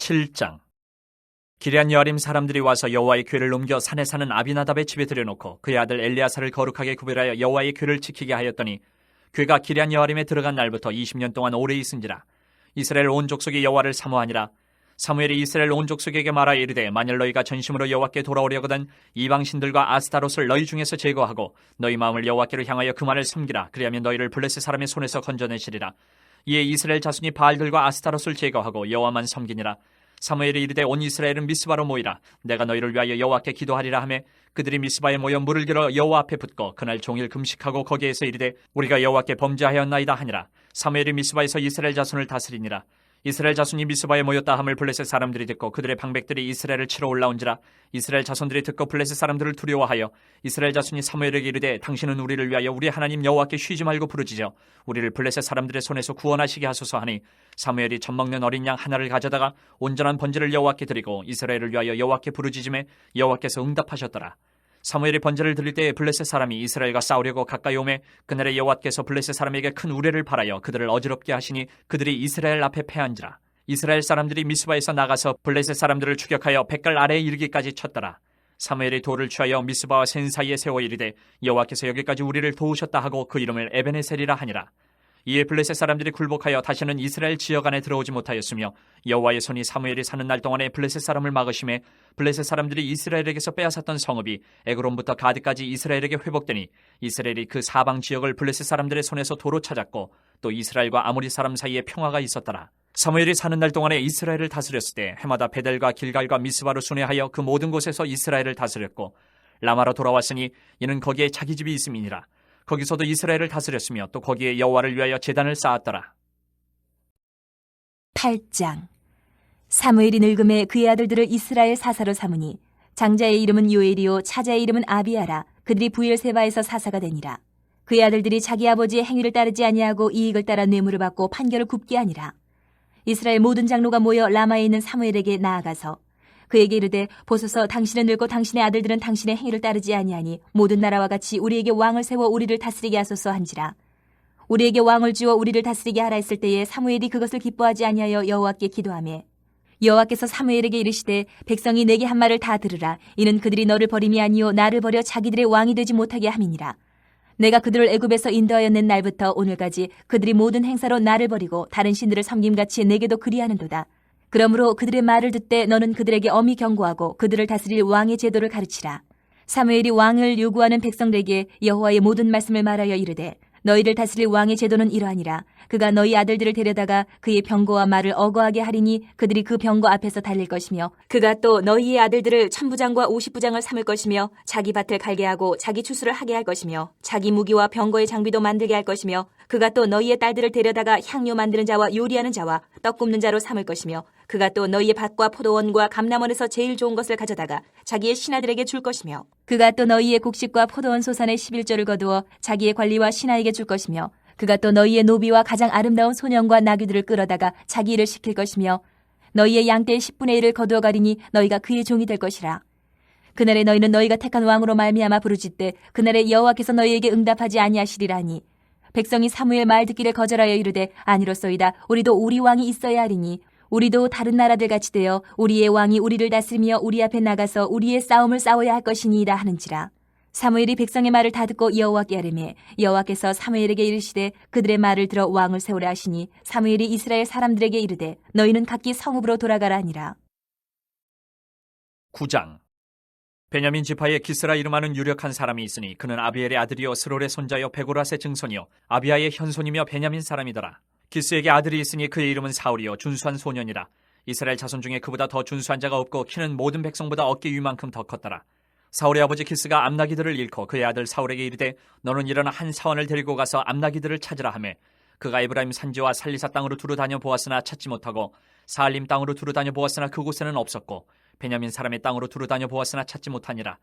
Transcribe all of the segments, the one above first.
7장. 기럇 여아림 사람들이 와서 여호와의 궤를 옮겨 산에 사는 아비나답의 집에 들여놓고 그의 아들 엘리아사를 거룩하게 구별하여 여호와의 궤를 지키게 하였더니 궤가 기럇 여아림에 들어간 날부터 20년 동안 오래 있은지라. 이스라엘 온 족속이 여호와를 사모하니라. 사무엘이 이스라엘 온 족속에게 말하여 이르되 만일 너희가 전심으로 여호와께 돌아오려거든 이방신들과 아스타롯을 너희 중에서 제거하고 너희 마음을 여호와께로 향하여 그만을 섬기라. 그리하면 너희를 블레셋 사람의 손에서 건져내시리라. 이에 이스라엘 자손이 바알들과 아스타롯을 제거하고 여호와만 섬기니라. 사무엘이 이르되 온 이스라엘은 미스바로 모이라. 내가 너희를 위하여 여호와께 기도하리라 하매 그들이 미스바에 모여 물을 길어 여호와 앞에 붓고 그날 종일 금식하고 거기에서 이르되 우리가 여호와께 범죄하였나이다 하니라. 사무엘이 미스바에서 이스라엘 자손을 다스리니라. 이스라엘 자손이 미스바에 모였다 함을 블레셋 사람들이 듣고 그들의 방백들이 이스라엘을 치러 올라온지라. 이스라엘 자손들이 듣고 블레셋 사람들을 두려워하여 이스라엘 자손이 사무엘에게 이르되 당신은 우리를 위하여 우리 하나님 여호와께 쉬지 말고 부르짖어 우리를 블레셋 사람들의 손에서 구원하시게 하소서 하니 사무엘이 젖먹는 어린 양 하나를 가져다가 온전한 번제를 여호와께 드리고 이스라엘을 위하여 여호와께 부르짖음에 여호와께서 응답하셨더라. 사무엘이 번제를 드릴 때에 블레셋 사람이 이스라엘과 싸우려고 가까이 오매 그날에 여호와께서 블레셋 사람에게 큰 우레를 발하여 그들을 어지럽게 하시니 그들이 이스라엘 앞에 패한지라. 이스라엘 사람들이 미스바에서 나가서 블레셋 사람들을 추격하여 백갈 아래에 이르기까지 쳤더라. 사무엘이 돌을 취하여 미스바와 센 사이에 세워 이르되 여호와께서 여기까지 우리를 도우셨다 하고 그 이름을 에베네셀이라 하니라. 이에 블레셋 사람들이 굴복하여 다시는 이스라엘 지역 안에 들어오지 못하였으며 여호와의 손이 사무엘이 사는 날 동안에 블레셋 사람을 막으심에 블레셋 사람들이 이스라엘에게서 빼앗았던 성읍이 에그론부터 가드까지 이스라엘에게 회복되니 이스라엘이 그 사방 지역을 블레셋 사람들의 손에서 도로 찾았고 또 이스라엘과 아모리 사람 사이에 평화가 있었더라. 사무엘이 사는 날 동안에 이스라엘을 다스렸을 때 해마다 베델과 길갈과 미스바로 순회하여 그 모든 곳에서 이스라엘을 다스렸고 라마로 돌아왔으니 이는 거기에 자기 집이 있음이니라. 거기서도 이스라엘을 다스렸으며 또 거기에 여호와를 위하여 제단을 쌓았더라. 8장. 사무엘이 늙음에 그의 아들들을 이스라엘 사사로 삼으니 장자의 이름은 요엘이요 차자의 이름은 아비야라. 그들이 부엘세바에서 사사가 되니라. 그의 아들들이 자기 아버지의 행위를 따르지 아니하고 이익을 따라 뇌물을 받고 판결을 굽게 하니라. 이스라엘 모든 장로가 모여 라마에 있는 사무엘에게 나아가서 그에게 이르되 보소서 당신은 늙고 당신의 아들들은 당신의 행위를 따르지 아니하니 모든 나라와 같이 우리에게 왕을 세워 우리를 다스리게 하소서 한지라. 우리에게 왕을 주어 우리를 다스리게 하라 했을 때에 사무엘이 그것을 기뻐하지 아니하여 여호와께 기도하매 여호와께서 사무엘에게 이르시되 백성이 내게 한 말을 다 들으라. 이는 그들이 너를 버림이 아니요 나를 버려 자기들의 왕이 되지 못하게 함이니라. 내가 그들을 애굽에서 인도하여 낸 날부터 오늘까지 그들이 모든 행사로 나를 버리고 다른 신들을 섬김같이 내게도 그리하는도다. 그러므로 그들의 말을 듣되 너는 그들에게 엄히 경고하고 그들을 다스릴 왕의 제도를 가르치라. 사무엘이 왕을 요구하는 백성들에게 여호와의 모든 말씀을 말하여 이르되 너희를 다스릴 왕의 제도는 이러하니라. 그가 너희 아들들을 데려다가 그의 병거와 말을 어거하게 하리니 그들이 그 병거 앞에서 달릴 것이며 그가 또 너희의 아들들을 1000부장과 50부장을 삼을 것이며 자기 밭을 갈게 하고 자기 추수를 하게 할 것이며 자기 무기와 병거의 장비도 만들게 할 것이며 그가 또 너희의 딸들을 데려다가 향료 만드는 자와 요리하는 자와 떡 굽는 자로 삼을 것이며 그가 또 너희의 밭과 포도원과 감람원에서 제일 좋은 것을 가져다가 자기의 신하들에게 줄 것이며 그가 또 너희의 곡식과 포도원 소산의 11조를 거두어 자기의 관리와 신하에게 줄 것이며 그가 또 너희의 노비와 가장 아름다운 소년과 나귀들을 끌어다가 자기 일을 시킬 것이며 너희의 양떼의 10분의 1을 거두어 가리니 너희가 그의 종이 될 것이라. 그날에 너희는 너희가 택한 왕으로 말미암아 부르짖되 그날에 여호와께서 너희에게 응답하지 아니하시리라 하니 백성이 사무엘 말 듣기를 거절하여 이르되 아니로소이다. 우리도 우리 왕이 있어야 하리니 우리도 다른 나라들 같이 되어 우리의 왕이 우리를 다스리며 우리 앞에 나가서 우리의 싸움을 싸워야 할 것이니이다 하는지라. 사무엘이 백성의 말을 다 듣고 여호와께 아뢰매 여호와께서 사무엘에게 이르시되 그들의 말을 들어 왕을 세우라 하시니 사무엘이 이스라엘 사람들에게 이르되 너희는 각기 성읍으로 돌아가라 하니라. 9장. 베냐민 지파에 기스라 이름하는 유력한 사람이 있으니 그는 아비엘의 아들이요 스롤의 손자요 베고라스의 증손이요 아비야의 현손이며 베냐민 사람이더라. 기스에게 아들이 있으니 그의 이름은 사울이요 준수한 소년이라. 이스라엘 자손 중에 그보다 더 준수한 자가 없고 키는 모든 백성보다 어깨 위만큼 더 컸더라. 사울의 아버지 기스가 암나기들을 잃고 그의 아들 사울에게 이르되 너는 일어나 한 사원을 데리고 가서 암나기들을 찾으라 하매 그가 에브라임 산지와 살리사 땅으로 두루 다녀 보았으나 찾지 못하고 사알림 땅으로 두루 다녀 보았으나 그곳에는 없었고 베냐민 사람의 땅으로 두루 다녀 보았으나 찾지 못하니라.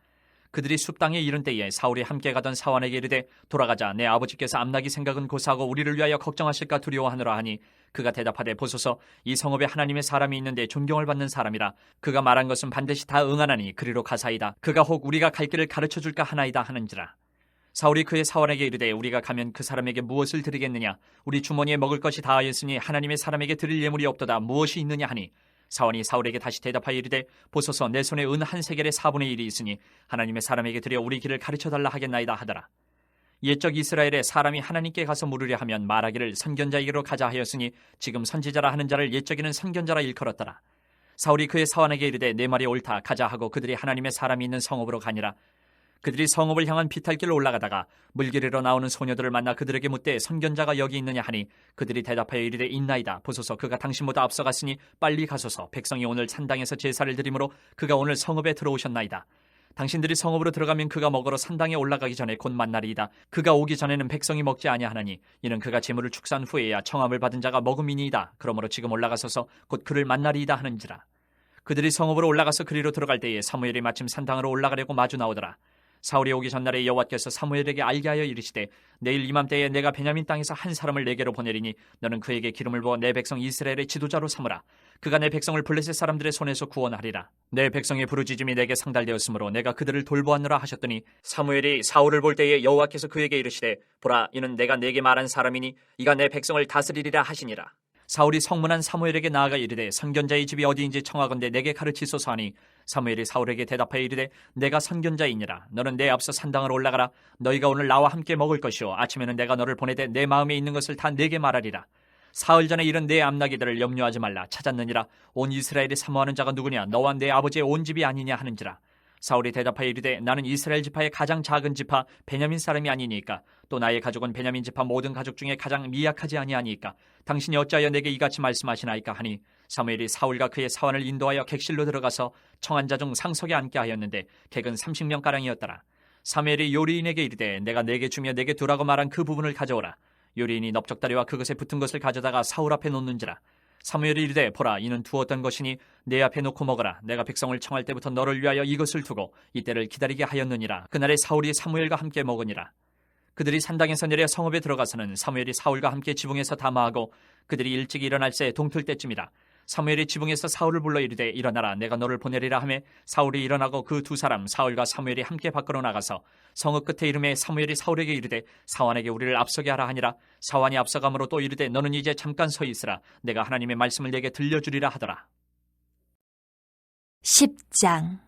그들이 숲 땅에 이른 때에 사울이 함께 가던 사원에게 이르되 돌아가자. 내 아버지께서 암나기 생각은 고사하고 우리를 위하여 걱정하실까 두려워하노라 하니 그가 대답하되 보소서 이 성읍에 하나님의 사람이 있는데 존경을 받는 사람이라. 그가 말한 것은 반드시 다 응하나니 그리로 가사이다. 그가 혹 우리가 갈 길을 가르쳐줄까 하나이다 하는지라. 사울이 그의 사원에게 이르되 우리가 가면 그 사람에게 무엇을 드리겠느냐. 우리 주머니에 먹을 것이 다하였으니 하나님의 사람에게 드릴 예물이 없도다. 무엇이 있느냐 하니 사원이 사울에게 다시 대답하여 이르되 보소서 내 손에 은 한 세겔의 4분의 1이 있으니 하나님의 사람에게 드려 우리 길을 가르쳐달라 하겠나이다 하더라. 옛적 이스라엘에 사람이 하나님께 가서 물으려 하면 말하기를 선견자에게로 가자 하였으니 지금 선지자라 하는 자를 옛적에는 선견자라 일컬었더라. 사울이 그의 사원에게 이르되 내 말이 옳다 가자 하고 그들이 하나님의 사람이 있는 성읍으로 가니라. 그들이 성읍을 향한 비탈길로 올라가다가 물길으로 나오는 소녀들을 만나 그들에게 묻되 선견자가 여기 있느냐 하니 그들이 대답하여 이르되 있나이다. 보소서 그가 당신보다 앞서갔으니 빨리 가소서. 백성이 오늘 산당에서 제사를 드리므로 그가 오늘 성읍에 들어오셨나이다. 당신들이 성읍으로 들어가면 그가 먹으러 산당에 올라가기 전에 곧 만나리이다. 그가 오기 전에는 백성이 먹지 아니하나니 이는 그가 제물을 축사한 후에야 청함을 받은 자가 먹음이니이다. 그러므로 지금 올라가소서 곧 그를 만나리이다 하는지라. 그들이 성읍으로 올라가서 그리로 들어갈 때에 사무엘이 마침 산당으로 올라가려고 마주 나오더라. 사울이 오기 전날에 여호와께서 사무엘에게 알게 하여 이르시되 내일 이맘때에 내가 베냐민 땅에서 한 사람을 내게로 보내리니 너는 그에게 기름을 부어 내 백성 이스라엘의 지도자로 삼으라. 그가 내 백성을 블레셋 사람들의 손에서 구원하리라. 내 백성의 부르짖음이 내게 상달되었으므로 내가 그들을 돌보았노라 하셨더니 사무엘이 사울을 볼 때에 여호와께서 그에게 이르시되 보라 이는 내가 내게 말한 사람이니 이가 내 백성을 다스리리라 하시니라. 사울이 성문한 사무엘에게 나아가 이르되 선견자의 집이 어디인지 청하건대 내게 가르치소서 하니 사무엘이 사울에게 대답하여 이르되 내가 선견자이니라. 너는 내 앞서 산당으로 올라가라. 너희가 오늘 나와 함께 먹을 것이요 아침에는 내가 너를 보내되 내 마음에 있는 것을 다 내게 말하리라. 사흘 전에 이른 내 암나기들을 염려하지 말라. 찾았느니라. 온 이스라엘이 사모하는 자가 누구냐? 너와 내 아버지의 온 집이 아니냐 하는지라. 사울이 대답하여 이르되 나는 이스라엘 지파의 가장 작은 지파 베냐민 사람이 아니니까 또 나의 가족은 베냐민 지파 모든 가족 중에 가장 미약하지 아니하니까 당신이 어찌하여 내게 이같이 말씀하시나이까 하니 사무엘이 사울과 그의 사원을 인도하여 객실로 들어가서 청한 자 중 상석에 앉게 하였는데 객은 30명가량이었더라. 사무엘이 요리인에게 이르되 내가 내게 주며 내게 두라고 말한 그 부분을 가져오라. 요리인이 넓적다리와 그것에 붙은 것을 가져다가 사울 앞에 놓는지라. 사무엘이 이르되 보라 이는 두었던 것이니 내 앞에 놓고 먹어라. 내가 백성을 청할 때부터 너를 위하여 이것을 두고 이때를 기다리게 하였느니라. 그날에 사울이 사무엘과 함께 먹으니라. 그들이 산당에서 내려 성읍에 들어가서는 사무엘이 사울과 함께 지붕에서 담화하고 그들이 일찍 일어날 새 동틀 때쯤이라. 사무엘이 지붕에서 사울을 불러 이르되 일어나라 내가 너를 보내리라 하매 사울이 일어나고 그 두 사람 사울과 사무엘이 함께 밖으로 나가서 성읍 끝에 이름에 사무엘이 사울에게 이르되 사환에게 우리를 앞서게 하라 하니라. 사환이 앞서감으로 또 이르되 너는 이제 잠깐 서 있으라. 내가 하나님의 말씀을 내게 들려주리라 하더라. 10장.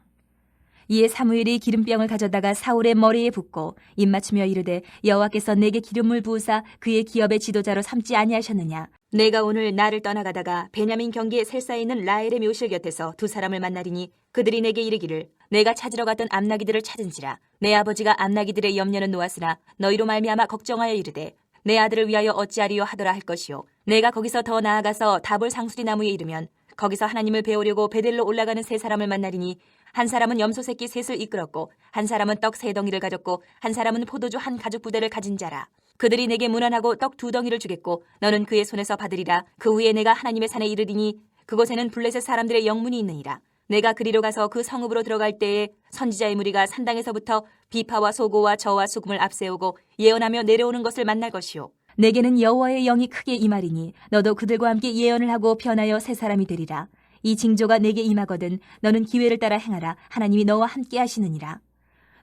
이에 사무엘이 기름병을 가져다가 사울의 머리에 붓고 입맞추며 이르되 여호와께서 내게 기름을 부으사 그의 기업의 지도자로 삼지 아니하셨느냐. 내가 오늘 나를 떠나가다가 베냐민 경계의 셀사에 있는 라헬의 묘실 곁에서 두 사람을 만나리니 그들이 내게 이르기를 내가 찾으러 갔던 암나기들을 찾은지라. 내 아버지가 암나기들의 염려는 놓았으나 너희로 말미암아 걱정하여 이르되 내 아들을 위하여 어찌하리요 하더라 할 것이요. 내가 거기서 더 나아가서 다볼 상수리 나무에 이르면 거기서 하나님을 배우려고 베델로 올라가는 세 사람을 만나리니 한 사람은 염소 새끼 셋을 이끌었고 한 사람은 떡 세 덩이를 가졌고 한 사람은 포도주 한 가죽 부대를 가진 자라. 그들이 내게 문안하고 떡 2덩이를 주겠고 너는 그의 손에서 받으리라. 그 후에 내가 하나님의 산에 이르리니 그곳에는 블레셋 사람들의 영문이 있느니라. 내가 그리로 가서 그 성읍으로 들어갈 때에 선지자의 무리가 산당에서부터 비파와 소고와 저와 수금을 앞세우고 예언하며 내려오는 것을 만날 것이요. 내게는 여호와의 영이 크게 임하리니 너도 그들과 함께 예언을 하고 변하여 새 사람이 되리라. 이 징조가 내게 임하거든 너는 기회를 따라 행하라. 하나님이 너와 함께 하시느니라.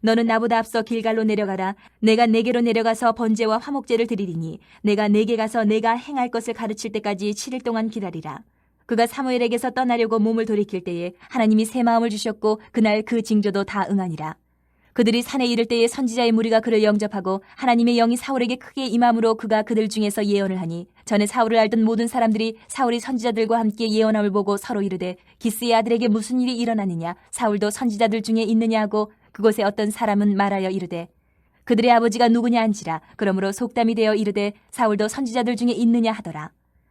너는 나보다 앞서 길갈로 내려가라. 내가 내게로 내려가서 번제와 화목제를 드리리니 내가 내게 가서 내가 행할 것을 가르칠 때까지 7일 동안 기다리라. 그가 사무엘에게서 떠나려고 몸을 돌이킬 때에 하나님이 새 마음을 주셨고 그날 그 징조도 다 응하니라. 그들이 산에 이를 때에 선지자의 무리가 그를 영접하고 하나님의 영이 사울에게 크게 임함으로 그가 그들 중에서 예언을 하니 전에 사울을 알던 모든 사람들이 사울이 선지자들과 함께 예언함을 보고 서로 이르되 기스의 아들에게 무슨 일이 일어나느냐. 사울도 선지자들 중에 있느냐 하고 그곳에 어떤 사람은 말하여 이르되 그들의 아버지가 누구냐 한지라. 그러므로 속담이 되어 이르되 사울도 선지자들 중에 있느냐 하더라.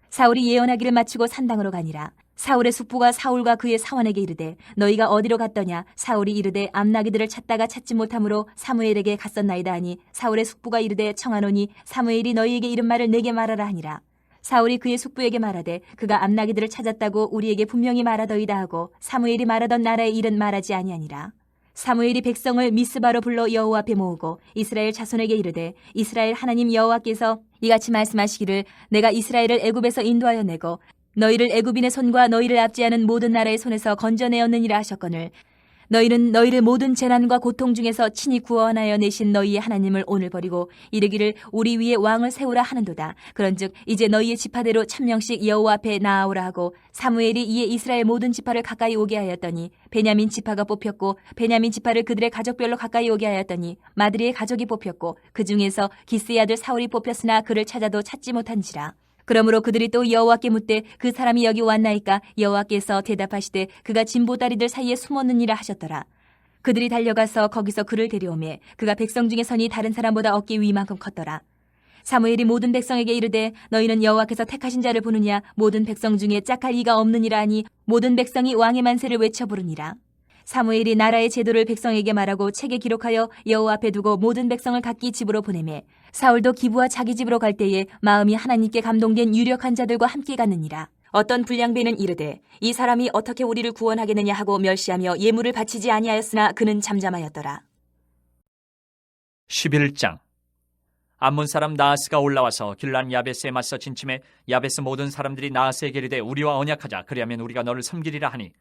사울이 예언하기를 마치고 산당으로 가니라. 사울의 숙부가 사울과 그의 사원에게 이르되 너희가 어디로 갔더냐. 사울이 이르되 암나기들을 찾다가 찾지 못함으로 사무엘에게 갔었나이다 하니 사울의 숙부가 이르되 청하노니 사무엘이 너희에게 이른 말을 내게 말하라 하니라. 사울이 그의 숙부에게 말하되 그가 암나기들을 찾았다고 우리에게 분명히 말하더이다 하고 사무엘이 말하던 나라의 일은 말하지 아니하니라. 사무엘이 백성을 미스바로 불러 여호와 앞에 모으고 이스라엘 자손에게 이르되 이스라엘 하나님 여호와께서 이같이 말씀하시기를 내가 이스라엘을 애굽에서 인도하여 내고 너희를 애굽인의 손과 너희를 압제하는 모든 나라의 손에서 건져내었느니라 하셨거늘 너희는 너희를 모든 재난과 고통 중에서 친히 구원하여 내신 너희의 하나님을 오늘 버리고 이르기를 우리 위에 왕을 세우라 하는도다. 그런즉 이제 너희의 지파대로 1000명씩 여호와 앞에 나아오라 하고 사무엘이 이에 이스라엘 모든 지파를 가까이 오게 하였더니 베냐민 지파가 뽑혔고 베냐민 지파를 그들의 가족별로 가까이 오게 하였더니 마드리의 가족이 뽑혔고 그 중에서 기스의 아들 사울이 뽑혔으나 그를 찾아도 찾지 못한지라. 그러므로 그들이 또 여호와께 묻되 그 사람이 여기 왔나이까? 여호와께서 대답하시되 그가 진보다리들 사이에 숨었느니라 하셨더라. 그들이 달려가서 거기서 그를 데려오매 그가 백성 중에 선이 다른 사람보다 어깨 위만큼 컸더라. 사무엘이 모든 백성에게 이르되 너희는 여호와께서 택하신 자를 보느냐? 모든 백성 중에 짝할 이가 없느니라 하니 모든 백성이 왕의 만세를 외쳐 부르니라. 사무엘이 나라의 제도를 백성에게 말하고 책에 기록하여 여호와 앞에 두고 모든 백성을 각기 집으로 보내매 사울도 기브와 자기 집으로 갈 때에 마음이 하나님께 감동된 유력한 자들과 함께 갔느니라. 어떤 불량배는 이르되 이 사람이 어떻게 우리를 구원하겠느냐 하고 멸시하며 예물을 바치지 아니하였으나 그는 잠잠하였더라. 11장. 암몬 사람 나하스가 올라와서 길란 야베스에 맞서 진침해 야베스 모든 사람들이 나하스에게 이르되 우리와 언약하자. 그리하면 우리가 너를 섬기리라 하니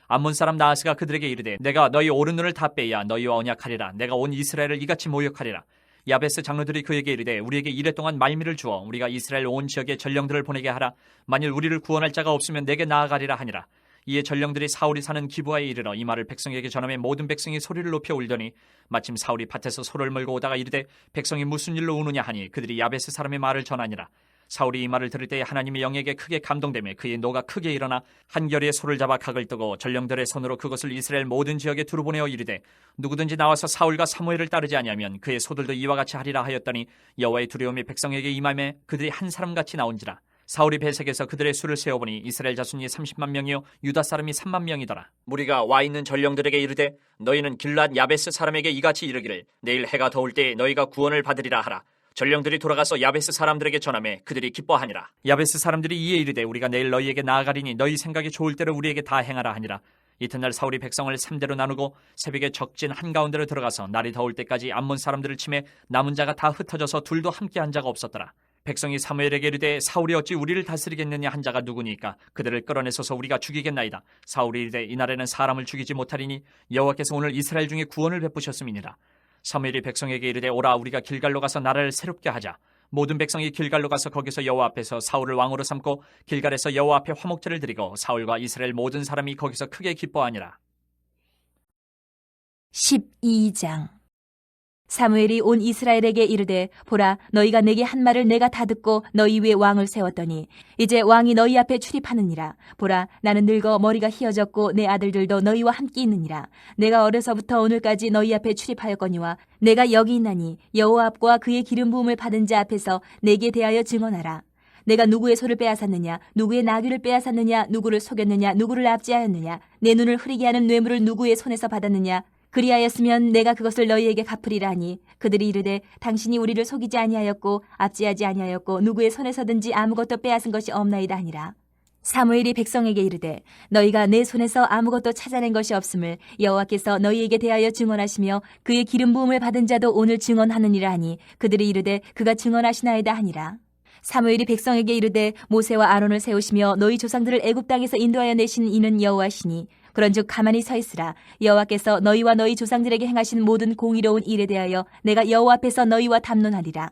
암몬 사람 나하스가 그들에게 이르되 내가 너희 오른 눈을 다 빼야 너희와 언약하리라. 내가 온 이스라엘을 이같이 모욕하리라. 야베스 장로들이 그에게 이르되 우리에게 이랫동안 말미를 주어 우리가 이스라엘 온 지역에 전령들을 보내게 하라. 만일 우리를 구원할 자가 없으면 내게 나아가리라 하니라. 이에 전령들이 사울이 사는 기브아에 이르러 이 말을 백성에게 전하매 모든 백성이 소리를 높여 울더니 마침 사울이 밭에서 소를 몰고 오다가 이르되 백성이 무슨 일로 우느냐 하니 그들이 야베스 사람의 말을 전하니라. 사울이 이 말을 들을 때에 하나님의 영에게 크게 감동되며 그의 노가 크게 일어나 한결의 소를 잡아 각을 뜨고 전령들의 손으로 그것을 이스라엘 모든 지역에 두루 보내어 이르되 누구든지 나와서 사울과 사무엘을 따르지 아니하면 그의 소들도 이와 같이 하리라 하였더니 여호와의 두려움이 백성에게 임하매 그들이 한 사람같이 나온지라. 사울이 배색에서 그들의 수를 세어보니 이스라엘 자손이 30만 명이요 유다 사람이 3만 명이더라. 무리가 와 있는 전령들에게 이르되 너희는 길랏 야베스 사람에게 이같이 이르기를 내일 해가 더울 때에 너희가 구원을 받으리라 하라. 전령들이 돌아가서 야베스 사람들에게 전하매 그들이 기뻐하니라. 야베스 사람들이 이에 이르되 우리가 내일 너희에게 나아가리니 너희 생각이 좋을 대로 우리에게 다 행하라 하니라. 이튿날 사울이 백성을 3대로 나누고 새벽에 적진 한가운데로 들어가서 날이 더울 때까지 암몬 사람들을 치매 남은 자가 다 흩어져서 둘도 함께 한 자가 없었더라. 백성이 사무엘에게 이르되 사울이 어찌 우리를 다스리겠느냐 한 자가 누구니까 그들을 끌어내소서 우리가 죽이겠나이다. 사울이 이르되 이날에는 사람을 죽이지 못하리니 여호와께서 오늘 이스라엘 중에 구원을 베푸셨음이니라. 사무엘이 백성에게 이르되 오라 우리가 길갈로 가서 나라를 새롭게 하자. 모든 백성이 길갈로 가서 거기서 여호와 앞에서 사울을 왕으로 삼고 길갈에서 여호와 앞에 화목제를 드리고 사울과 이스라엘 모든 사람이 거기서 크게 기뻐하니라. 12장. 사무엘이 온 이스라엘에게 이르되 보라 너희가 내게 한 말을 내가 다 듣고 너희 위에 왕을 세웠더니 이제 왕이 너희 앞에 출입하느니라. 보라 나는 늙어 머리가 희어졌고 내 아들들도 너희와 함께 있느니라. 내가 어려서부터 오늘까지 너희 앞에 출입하였거니와 내가 여기 있나니 여호와 앞과 그의 기름 부음을 받은 자 앞에서 내게 대하여 증언하라. 내가 누구의 소를 빼앗았느냐 누구의 나귀를 빼앗았느냐 누구를 속였느냐 누구를 압제하였느냐 내 눈을 흐리게 하는 뇌물을 누구의 손에서 받았느냐 그리하였으면 내가 그것을 너희에게 갚으리라 하니 그들이 이르되 당신이 우리를 속이지 아니하였고 압제하지 아니하였고 누구의 손에서든지 아무것도 빼앗은 것이 없나이다 하니라. 사무엘이 백성에게 이르되 너희가 내 손에서 아무것도 찾아낸 것이 없음을 여호와께서 너희에게 대하여 증언하시며 그의 기름 부음을 받은 자도 오늘 증언하느니라 하니 그들이 이르되 그가 증언하시나이다 하니라. 사무엘이 백성에게 이르되 모세와 아론을 세우시며 너희 조상들을 애굽 땅에서 인도하여 내신 이는 여호와시니 그런즉 가만히 서 있으라. 여호와께서 너희와 너희 조상들에게 행하신 모든 공의로운 일에 대하여 내가 여호와 앞에서 너희와 담론하리라.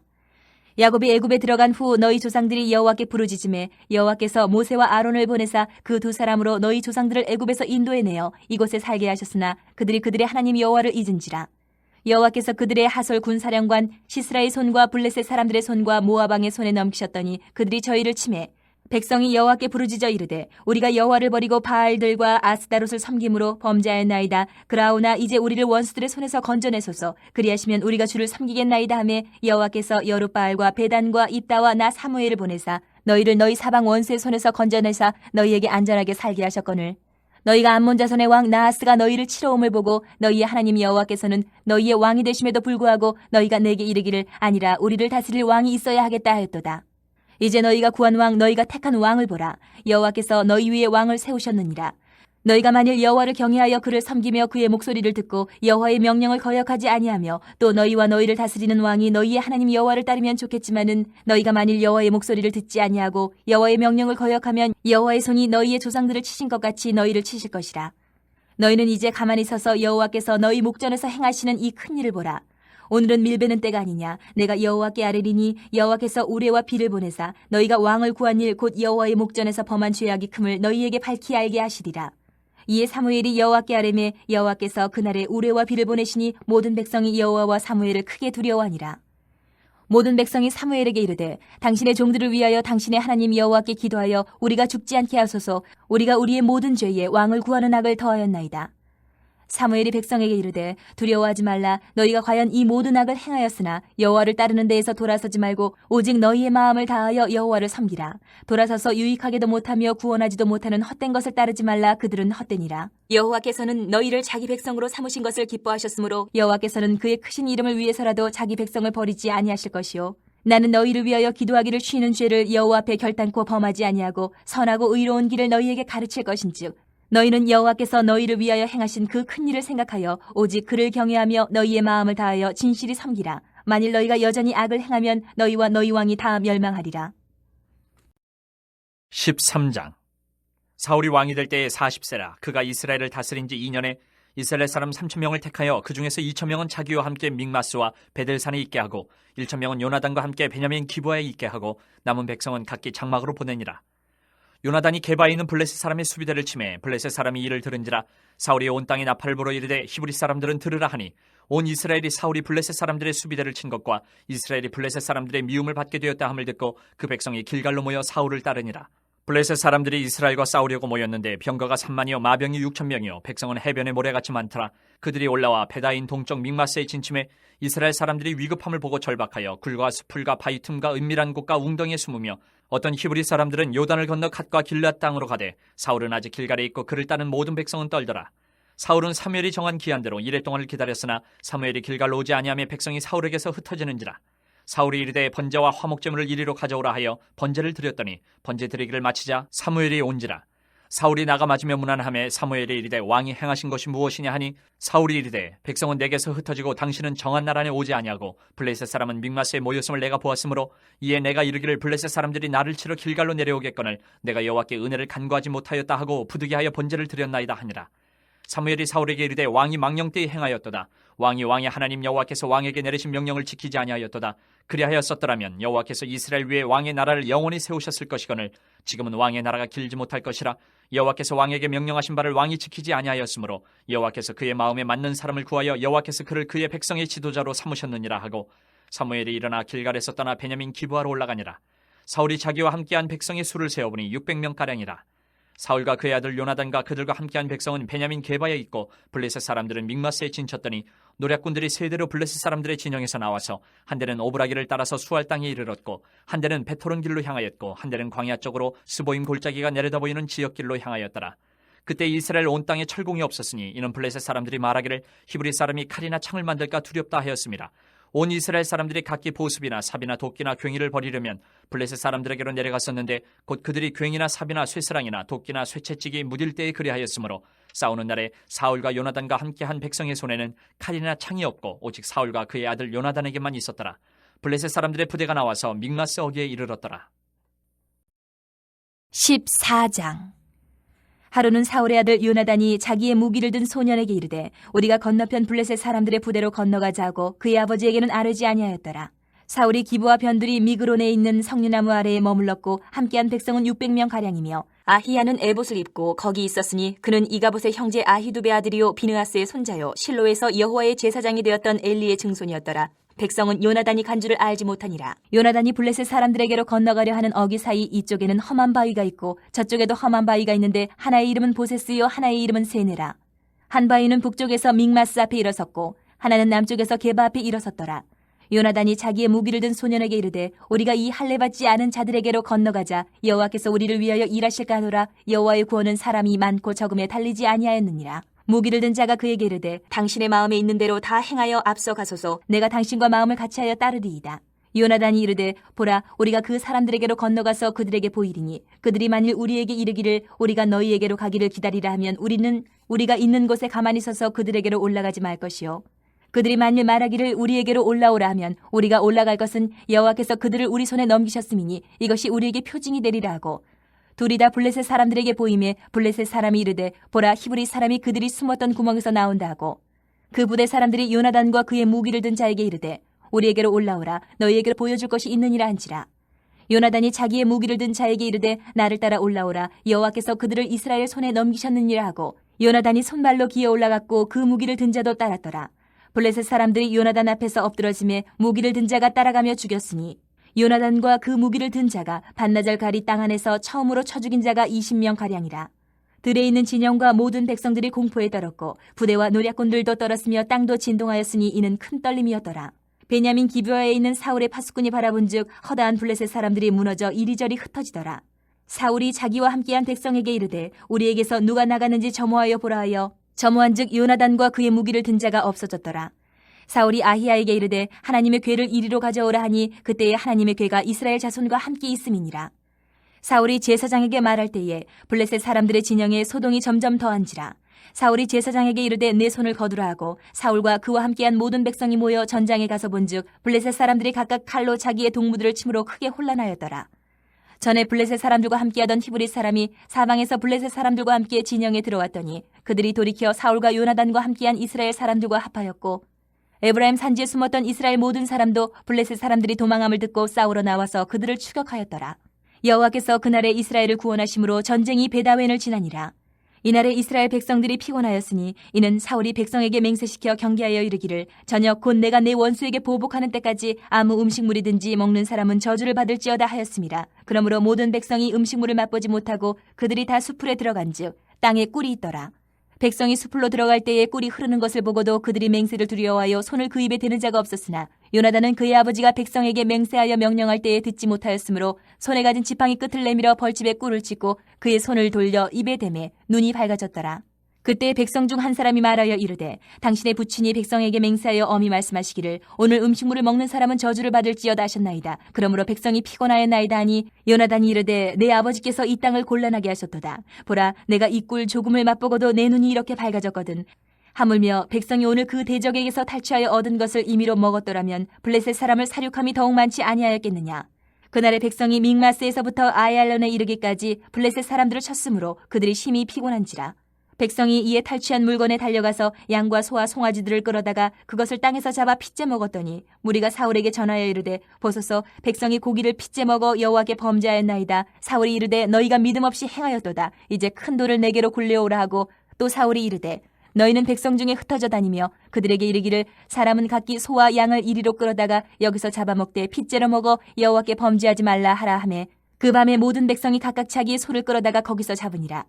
야곱이 애굽에 들어간 후 너희 조상들이 여호와께 부르짖음에 여호와께서 모세와 아론을 보내사 그 두 사람으로 너희 조상들을 애굽에서 인도해내어 이곳에 살게 하셨으나 그들이 그들의 하나님 여호와를 잊은지라. 여호와께서 그들의 하솔 군사령관 시스라의 손과 블레셋 사람들의 손과 모압 왕의 손에 넘기셨더니 그들이 저희를 치매 백성이 여호와께 부르짖어 이르되 우리가 여호와를 버리고 바알들과 아스다롯을 섬김으로 범죄하였나이다. 그라오나 이제 우리를 원수들의 손에서 건져내소서. 그리하시면 우리가 주를 섬기겠나이다 하매 여호와께서 여룻바알과 베단과 입다와 나 사무엘을 보내사 너희를 너희 사방 원수의 손에서 건져내사 너희에게 안전하게 살게 하셨거늘 너희가 암몬 자손의 왕 나하스가 너희를 치러옴을 보고 너희의 하나님 여호와께서는 너희의 왕이 되심에도 불구하고 너희가 내게 이르기를 아니라 우리를 다스릴 왕이 있어야 하겠다 하였도다. 이제 너희가 구한 왕 너희가 택한 왕을 보라. 여호와께서 너희 위에 왕을 세우셨느니라. 너희가 만일 여호와를 경외하여 그를 섬기며 그의 목소리를 듣고 여호와의 명령을 거역하지 아니하며 또 너희와 너희를 다스리는 왕이 너희의 하나님 여호와를 따르면 좋겠지만은 너희가 만일 여호와의 목소리를 듣지 아니하고 여호와의 명령을 거역하면 여호와의 손이 너희의 조상들을 치신 것 같이 너희를 치실 것이라. 너희는 이제 가만히 서서 여호와께서 너희 목전에서 행하시는 이 큰 일을 보라. 오늘은 밀베는 때가 아니냐. 내가 여호와께 아뢰리니 여호와께서 우레와 비를 보내사 너희가 왕을 구한 일 곧 여호와의 목전에서 범한 죄악이 큼을 너희에게 밝히 알게 하시리라. 이에 사무엘이 여호와께 아뢰매 여호와께서 그날에 우레와 비를 보내시니 모든 백성이 여호와와 사무엘을 크게 두려워하니라. 모든 백성이 사무엘에게 이르되 당신의 종들을 위하여 당신의 하나님 여호와께 기도하여 우리가 죽지 않게 하소서. 우리가 우리의 모든 죄에 왕을 구하는 악을 더하였나이다. 사무엘이 백성에게 이르되 두려워하지 말라. 너희가 과연 이 모든 악을 행하였으나 여호와를 따르는 데에서 돌아서지 말고 오직 너희의 마음을 다하여 여호와를 섬기라. 돌아서서 유익하게도 못하며 구원하지도 못하는 헛된 것을 따르지 말라. 그들은 헛되니라. 여호와께서는 너희를 자기 백성으로 삼으신 것을 기뻐하셨으므로 여호와께서는 그의 크신 이름을 위해서라도 자기 백성을 버리지 아니하실 것이요. 나는 너희를 위하여 기도하기를 쉬는 죄를 여호와 앞에 결단코 범하지 아니하고 선하고 의로운 길을 너희에게 가르칠 것인즉 너희는 여호와께서 너희를 위하여 행하신 그 큰 일을 생각하여 오직 그를 경외하며 너희의 마음을 다하여 진실이 섬기라. 만일 너희가 여전히 악을 행하면 너희와 너희 왕이 다 멸망하리라. 13장. 사울이 왕이 될 때에 40세라. 그가 이스라엘을 다스린 지 2년에 이스라엘 사람 3,000명을 택하여 그 중에서 2,000명은 자기와 함께 믹마스와 베델산에 있게 하고 1,000명은 요나단과 함께 베냐민 기브아에 있게 하고 남은 백성은 각기 장막으로 보내니라. 요나단이 게바에 있는 블레셋 사람의 수비대를 치매 블레셋 사람이 이를 들은지라. 사울이 온 땅에 나팔을 불어 이르되 히브리 사람들은 들으라 하니 온 이스라엘이 사울이 블레셋 사람들의 수비대를 친 것과 이스라엘이 블레셋 사람들의 미움을 받게 되었다 함을 듣고 그 백성이 길갈로 모여 사울을 따르니라. 블레셋 사람들이 이스라엘과 싸우려고 모였는데 병거가 3만이요 마병이 6,000명이요 백성은 해변의 모래같이 많더라. 그들이 올라와 베다인 동쪽 믹마스에 진침해 이스라엘 사람들이 위급함을 보고 절박하여 굴과 수풀과 바위 틈과 은밀한 곳과 웅덩이에 숨으며 어떤 히브리 사람들은 요단을 건너 갓과 길앗 땅으로 가되 사울은 아직 길갈에 있고 그를 따른 모든 백성은 떨더라. 사울은 사무엘이 정한 기한대로 이레 동안을 기다렸으나 사무엘이 길갈로 오지 아니하며 백성이 사울에게서 흩어지는지라. 사울이 이르되 번제와 화목제물을 이리로 가져오라 하여 번제를 드렸더니 번제 드리기를 마치자 사무엘이 온지라. 사울이 나가 맞으며 무난하며 사무엘이 이르되 왕이 행하신 것이 무엇이냐 하니 사울이 이르되 백성은 내게서 흩어지고 당신은 정한 날 안에 오지 아니하고 블레셋 사람은 믹마스에 모였음을 내가 보았으므로 이에 내가 이르기를 블레셋 사람들이 나를 치러 길갈로 내려오겠거늘 내가 여호와께 은혜를 간구하지 못하였다 하고 부득이하여 번제를 드렸나이다 하니라. 사무엘이 사울에게 이르되 왕이 망령되이 행하였도다. 왕이 왕의 하나님 여호와께서 왕에게 내리신 명령을 지키지 아니하였도다. 그리하였었더라면 여호와께서 이스라엘 위에 왕의 나라를 영원히 세우셨을 것이거늘 지금은 왕의 나라가 길지 못할 것이라. 여호와께서 왕에게 명령하신 바를 왕이 지키지 아니하였으므로 여호와께서 그의 마음에 맞는 사람을 구하여 여호와께서 그를 그의 백성의 지도자로 삼으셨느니라 하고 사무엘이 일어나 길갈에서 떠나 베냐민 기브아로 올라가니라. 사울이 자기와 함께한 백성의 수를 세어보니 600명가량이라. 사울과 그의 아들 요나단과 그들과 함께한 백성은 베냐민 게바에 있고 블레셋 사람들은 믹마스에 진쳤더니 노략군들이 세 대로 블레셋 사람들의 진영에서 나와서 한 대는 오브라기를 따라서 수알 땅에 이르렀고 한 대는 베토른 길로 향하였고 한 대는 광야 쪽으로 스보임 골짜기가 내려다 보이는 지역길로 향하였더라. 그때 이스라엘 온 땅에 철공이 없었으니 이는 블레셋 사람들이 말하기를 히브리 사람이 칼이나 창을 만들까 두렵다 하였습니다. 온 이스라엘 사람들이 각기 보습이나 삽이나 도끼나 괭이를 버리려면 블레셋 사람들에게로 내려갔었는데 곧 그들이 괭이나 삽이나 쇠스랑이나 도끼나 쇠채찍이 무딜 때에 그리하였으므로 싸우는 날에 사울과 요나단과 함께한 백성의 손에는 칼이나 창이 없고 오직 사울과 그의 아들 요나단에게만 있었더라. 블레셋 사람들의 부대가 나와서 믹마스 어귀에 이르렀더라. 14장. 하루는 사울의 아들 요나단이 자기의 무기를 든 소년에게 이르되 우리가 건너편 블레셋 사람들의 부대로 건너가자 하고 그의 아버지에게는 아뢰지 아니하였더라. 사울이 기브와 변두리 미그론에 있는 석류나무 아래에 머물렀고 함께한 백성은 600명가량이며 아히야는 에봇을 입고 거기 있었으니 그는 이가봇의 형제 아히두베 아들이요 비느하스의 손자요 실로에서 여호와의 제사장이 되었던 엘리의 증손이었더라. 백성은 요나단이 간 줄을 알지 못하니라. 요나단이 블레셋 사람들에게로 건너가려 하는 어귀 사이 이쪽에는 험한 바위가 있고 저쪽에도 험한 바위가 있는데 하나의 이름은 보세스요 하나의 이름은 세네라. 한 바위는 북쪽에서 믹마스 앞에 일어섰고 하나는 남쪽에서 게바 앞에 일어섰더라. 요나단이 자기의 무기를 든 소년에게 이르되 우리가 이 할례 받지 않은 자들에게로 건너가자. 여호와께서 우리를 위하여 일하실까 하노라. 여호와의 구원은 사람이 많고 적음에 달리지 아니하였느니라. 무기를 든 자가 그에게 이르되 당신의 마음에 있는 대로 다 행하여 앞서 가소서. 내가 당신과 마음을 같이하여 따르리이다. 요나단이 이르되 보라 우리가 그 사람들에게로 건너가서 그들에게 보이리니 그들이 만일 우리에게 이르기를 우리가 너희에게로 가기를 기다리라 하면 우리는 우리가 있는 곳에 가만히 서서 그들에게로 올라가지 말 것이요 그들이 만일 말하기를 우리에게로 올라오라 하면 우리가 올라갈 것은 여호와께서 그들을 우리 손에 넘기셨음이니 이것이 우리에게 표징이 되리라 하고 둘이 다 블레셋 사람들에게 보임에 블레셋 사람이 이르되 보라 히브리 사람이 그들이 숨었던 구멍에서 나온다 하고 그 부대 사람들이 요나단과 그의 무기를 든 자에게 이르되 우리에게로 올라오라 너희에게로 보여줄 것이 있느니라 한지라. 요나단이 자기의 무기를 든 자에게 이르되 나를 따라 올라오라 여호와께서 그들을 이스라엘 손에 넘기셨느니라 하고 요나단이 손발로 기어 올라갔고 그 무기를 든 자도 따랐더라. 블레셋 사람들이 요나단 앞에서 엎드러짐에 무기를 든 자가 따라가며 죽였으니 요나단과 그 무기를 든 자가 반나절 가리 땅 안에서 처음으로 쳐 죽인 자가 20명가량이라. 들에 있는 진영과 모든 백성들이 공포에 떨었고 부대와 노략군들도 떨었으며 땅도 진동하였으니 이는 큰 떨림이었더라. 베냐민 기브아에 있는 사울의 파수꾼이 바라본즉 허다한 블레셋 사람들이 무너져 이리저리 흩어지더라. 사울이 자기와 함께한 백성에게 이르되 우리에게서 누가 나가는지 점호하여 보라 하여 점호한즉 요나단과 그의 무기를 든 자가 없어졌더라. 사울이 아히야에게 이르되 하나님의 궤를 이리로 가져오라 하니 그때에 하나님의 궤가 이스라엘 자손과 함께 있음이니라. 사울이 제사장에게 말할 때에 블레셋 사람들의 진영에 소동이 점점 더한지라. 사울이 제사장에게 이르되 내 손을 거두라 하고 사울과 그와 함께한 모든 백성이 모여 전장에 가서 본즉 블레셋 사람들이 각각 칼로 자기의 동무들을 침으로 크게 혼란하였더라. 전에 블레셋 사람들과 함께하던 히브리 사람이 사방에서 블레셋 사람들과 함께 진영에 들어왔더니 그들이 돌이켜 사울과 요나단과 함께한 이스라엘 사람들과 합하였고 에브라임 산지에 숨었던 이스라엘 모든 사람도 블레셋 사람들이 도망함을 듣고 싸우러 나와서 그들을 추격하였더라. 여호와께서 그날에 이스라엘을 구원하심으로 전쟁이 베다웬을 지나니라. 이날에 이스라엘 백성들이 피곤하였으니 이는 사울이 백성에게 맹세시켜 경계하여 이르기를 저녁 곧 내가 내 원수에게 보복하는 때까지 아무 음식물이든지 먹는 사람은 저주를 받을지어다 하였습니다. 그러므로 모든 백성이 음식물을 맛보지 못하고 그들이 다 수풀에 들어간즉 땅에 꿀이 있더라. 백성이 수풀로 들어갈 때에 꿀이 흐르는 것을 보고도 그들이 맹세를 두려워하여 손을 그 입에 대는 자가 없었으나 요나단은 그의 아버지가 백성에게 맹세하여 명령할 때에 듣지 못하였으므로 손에 가진 지팡이 끝을 내밀어 벌집에 꿀을 찍고 그의 손을 돌려 입에 대매 눈이 밝아졌더라. 그때 백성 중 한 사람이 말하여 이르되 당신의 부친이 백성에게 맹세하여 엄히 말씀하시기를 오늘 음식물을 먹는 사람은 저주를 받을지어다 하셨나이다. 그러므로 백성이 피곤하였나이다 하니 요나단이 이르되 내 아버지께서 이 땅을 곤란하게 하셨도다. 보라 내가 이 꿀 조금을 맛보고도 내 눈이 이렇게 밝아졌거든. 하물며 백성이 오늘 그 대적에게서 탈취하여 얻은 것을 임의로 먹었더라면 블레셋 사람을 사륙함이 더욱 많지 아니하였겠느냐. 그날의 백성이 믹마스에서부터 아얄론에 이르기까지 블레셋 사람들을 쳤으므로 그들이 심히 피곤한지라. 백성이 이에 탈취한 물건에 달려가서 양과 소와 송아지들을 끌어다가 그것을 땅에서 잡아 핏째 먹었더니 무리가 사울에게 전하여 이르되 보소서 백성이 고기를 핏째 먹어 여호와께 범죄하였나이다. 사울이 이르되 너희가 믿음 없이 행하였도다. 이제 큰 돌을 내게로 굴려오라 하고 또 사울이 이르되 너희는 백성 중에 흩어져 다니며 그들에게 이르기를 사람은 각기 소와 양을 이리로 끌어다가 여기서 잡아먹되 핏째로 먹어 여호와께 범죄하지 말라 하라 하매 그 밤에 모든 백성이 각각 자기의 소를 끌어다가 거기서 잡으니라.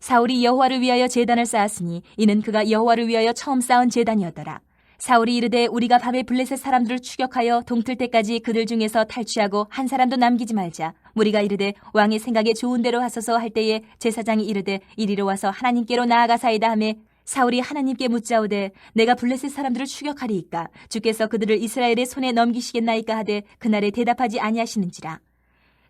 사울이 여호와를 위하여 제단을 쌓았으니 이는 그가 여호와를 위하여 처음 쌓은 제단이었더라. 사울이 이르되 우리가 밤에 블레셋 사람들을 추격하여 동틀 때까지 그들 중에서 탈취하고 한 사람도 남기지 말자. 무리가 이르되 왕의 생각에 좋은 대로 하소서 할 때에 제사장이 이르되 이리로 와서 하나님께로 나아가사이다 하매 사울이 하나님께 묻자오되 내가 블레셋 사람들을 추격하리이까 주께서 그들을 이스라엘의 손에 넘기시겠나이까 하되 그날에 대답하지 아니하시는지라.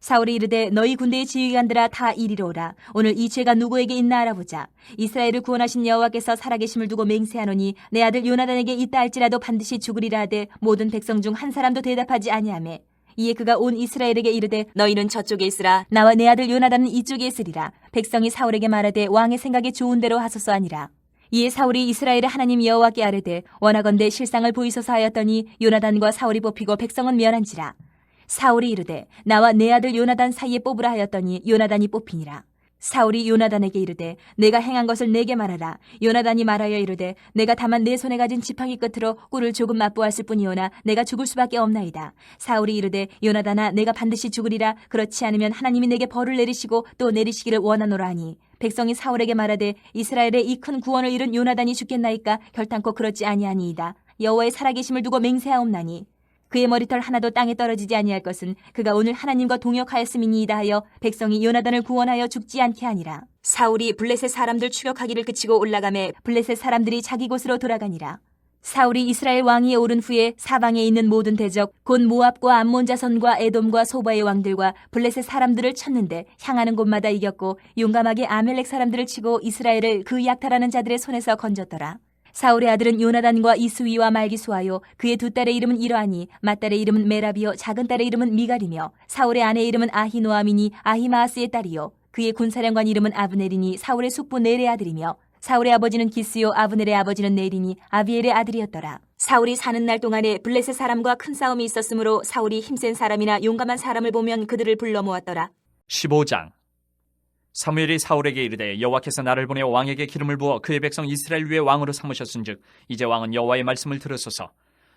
사울이 이르되 너희 군대의 지휘관들아 다 이리로 오라. 오늘 이 죄가 누구에게 있나 알아보자. 이스라엘을 구원하신 여호와께서 살아계심을 두고 맹세하노니 내 아들 요나단에게 있다 할지라도 반드시 죽으리라 하되 모든 백성 중 한 사람도 대답하지 아니하매 이에 그가 온 이스라엘에게 이르되 너희는 저쪽에 있으라. 나와 내 아들 요나단은 이쪽에 있으리라. 백성이 사울에게 말하되 왕의 생각에 좋은 대로 하소서 하니라. 이에 사울이 이스라엘의 하나님 여호와께 아뢰되 원하건대 실상을 보이소서 하였더니 요나단과 사울이 뽑히고 백성은 멸한지라. 사울이 이르되 나와 내 아들 요나단 사이에 뽑으라 하였더니 요나단이 뽑히니라. 사울이 요나단에게 이르되 내가 행한 것을 내게 말하라. 요나단이 말하여 이르되 내가 다만 내 손에 가진 지팡이 끝으로 꿀을 조금 맛보았을 뿐이오나 내가 죽을 수밖에 없나이다. 사울이 이르되 요나단아 내가 반드시 죽으리라. 그렇지 않으면 하나님이 내게 벌을 내리시고 또 내리시기를 원하노라 하니 백성이 사울에게 말하되 이스라엘의 이 큰 구원을 이룬 요나단이 죽겠나이까 결탄코 그렇지 아니하니이다. 여호와의 살아계심을 두고 맹세하옵나니 그의 머리털 하나도 땅에 떨어지지 아니할 것은 그가 오늘 하나님과 동역하였음이니이다 하여 백성이 요나단을 구원하여 죽지 않게 하니라. 사울이 블레셋 사람들 추격하기를 그치고 올라가매 블레셋 사람들이 자기 곳으로 돌아가니라. 사울이 이스라엘 왕위에 오른 후에 사방에 있는 모든 대적 곧 모압과 암몬 자손과 에돔과 소바의 왕들과 블레셋 사람들을 쳤는데 향하는 곳마다 이겼고 용감하게 아멜렉 사람들을 치고 이스라엘을 그 약탈하는 자들의 손에서 건졌더라. 사울의 아들은 요나단과 이스위와 말기수하요 그의 두 딸의 이름은 이러하니 맏딸의 이름은 메라비요 작은 딸의 이름은 미갈이며 사울의 아내의 이름은 아히노아미니 아히마아스의 딸이요 그의 군사령관 이름은 아브넬이니 사울의 숙부 넬의 아들이며 사울의 아버지는 기스요 아브넬의 아버지는 넬이니 아비엘의 아들이었더라. 사울이 사는 날 동안에 블레셋 사람과 큰 싸움이 있었으므로 사울이 힘센 사람이나 용감한 사람을 보면 그들을 불러 모았더라. 15장. 사무엘이 사울에게 이르되 여호와께서 나를 보내 왕에게 기름을 부어 그의 백성 이스라엘 위에 왕으로 삼으셨은즉 이제 왕은 여호와의 말씀을 들으소서.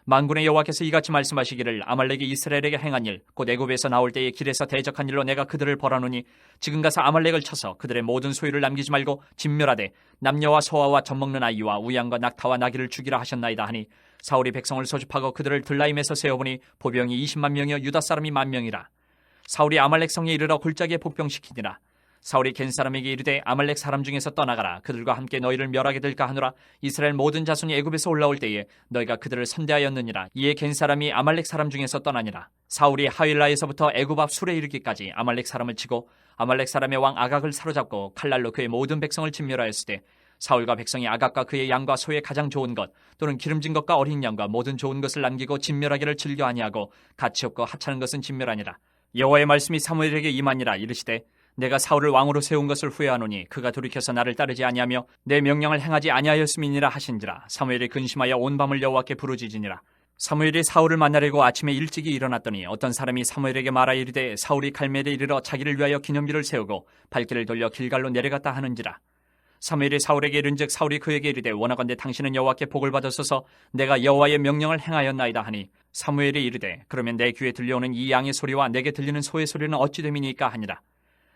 만군의 여호와께서 이같이 말씀하시기를 아말렉이 이스라엘에게 행한 일 곧 애굽에서 나올 때에 길에서 대적한 일로 내가 그들을 벌하노니 지금 가서 아말렉을 쳐서 그들의 모든 소유를 남기지 말고 진멸하되 남녀와 소아와 젖먹는 아이와 우양과 낙타와 나귀를 죽이라 하셨나이다 하니 사울이 백성을 소집하고 그들을 들라임에서 세어보니 보병이 20만 명이요 유다 사람이 10,000명이라. 사울이 아말렉 성에 이르러 골짜기에 복병시키니라. 사울이 겐 사람에게 이르되 아말렉 사람 중에서 떠나가라. 그들과 함께 너희를 멸하게 될까 하노라. 이스라엘 모든 자손이 애굽에서 올라올 때에 너희가 그들을 선대하였느니라. 이에 겐 사람이 아말렉 사람 중에서 떠나니라. 사울이 하윌라에서부터 애굽 앞 술에 이르기까지 아말렉 사람을 치고 아말렉 사람의 왕 아각을 사로잡고 칼날로 그의 모든 백성을 진멸하였을 때 사울과 백성이 아각과 그의 양과 소의 가장 좋은 것 또는 기름진 것과 어린 양과 모든 좋은 것을 남기고 진멸하기를 즐겨 아니하고 가치 없고 하찮은 것은 진멸하니라. 여호와의 말씀이 사무엘에게 임하니라. 이르시되 내가 사울을 왕으로 세운 것을 후회하노니 그가 돌이켜서 나를 따르지 아니하며 내 명령을 행하지 아니하였음이니라 하신지라. 사무엘이 근심하여 온 밤을 여호와께 부르짖으니라. 사무엘이 사울을 만나려고 아침에 일찍이 일어났더니 어떤 사람이 사무엘에게 말하여 이르되 사울이 갈멜에 이르러 자기를 위하여 기념비를 세우고 발길을 돌려 길갈로 내려갔다 하는지라. 사무엘이 사울에게 이른즉 사울이 그에게 이르되 원하건대 당신은 여호와께 복을 받으소서. 내가 여호와의 명령을 행하였나이다 하니 사무엘이 이르되 그러면 내 귀에 들려오는 이 양의 소리와 내게 들리는 소의 소리는 어찌 됨이니까 하니라.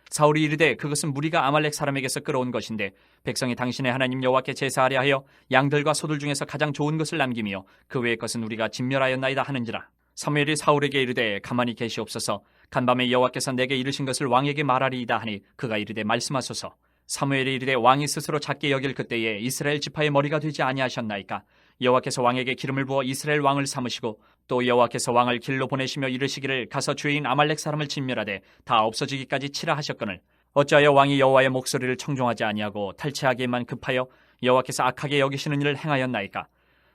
사울이 이르되 그것은 무리가 아말렉 사람에게서 끌어온 것인데 백성이 당신의 하나님 여호와께 제사하려 하여 양들과 소들 중에서 가장 좋은 것을 남기며 그 외의 것은 우리가 진멸하였나이다 하는지라. 사무엘이 사울에게 이르되 가만히 계시옵소서. 간밤에 여호와께서 내게 이르신 것을 왕에게 말하리이다 하니 그가 이르되 말씀하소서. 사무엘이 이르되 왕이 스스로 작게 여길 그때에 이스라엘 지파의 머리가 되지 아니하셨나이까. 여호와께서 왕에게 기름을 부어 이스라엘 왕을 삼으시고 또 여호와께서 왕을 길로 보내시며 이르시기를 가서 죄인 아말렉 사람을 진멸하되 다 없어지기까지 치라 하셨거늘 어찌하여 왕이 여호와의 목소리를 청종하지 아니하고 탈취하기에만 급하여 여호와께서 악하게 여기시는 일을 행하였나이까.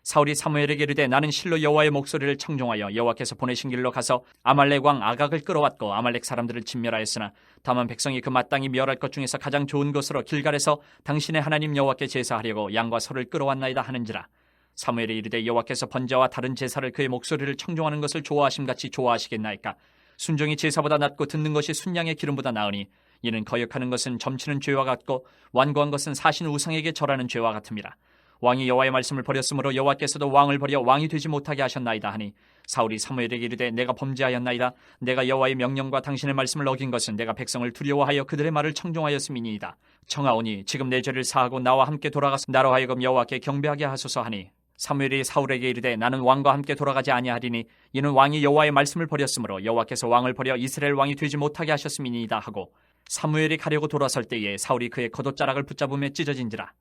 사울이 사무엘에게 이르되 나는 실로 여호와의 목소리를 청종하여 여호와께서 보내신 길로 가서 아말렉 왕 아각을 끌어왔고 아말렉 사람들을 진멸하였으나 다만 백성이 그 마땅히 멸할 것 중에서 가장 좋은 것으로 길갈에서 당신의 하나님 여호와께 제사하려고 양과 소를 끌어왔나이다 하는지라. 사무엘이 이르되 여호와께서 번제와 다른 제사를 그의 목소리를 청종하는 것을 좋아하심같이 좋아하시겠나이까. 순종이 제사보다 낫고 듣는 것이 순양의 기름보다 나으니 이는 거역하는 것은 점치는 죄와 같고 완고한 것은 사신 우상에게 절하는 죄와 같음이라. 왕이 여호와의 말씀을 버렸으므로 여호와께서도 왕을 버려 왕이 되지 못하게 하셨나이다 하니 사울이 사무엘에게 이르되 내가 범죄하였나이다. 내가 여호와의 명령과 당신의 말씀을 어긴 것은 내가 백성을 두려워하여 그들의 말을 청종하였음이니이다. 청하오니 지금 내 죄를 사하고 나와 함께 돌아가서 나로 하여금 여호와께 경배하게 하소서 하니 사무엘이 사울에게 이르되 나는 왕과 함께 돌아가지 아니하리니 이는 왕이 여호와의 말씀을 버렸으므로 여호와께서 왕을 버려 이스라엘 왕이 되지 못하게 하셨음이니이다 하고 사무엘이 가려고 돌아설 때에 사울이 그의 겉옷자락을 붙잡으며 찢어진지라.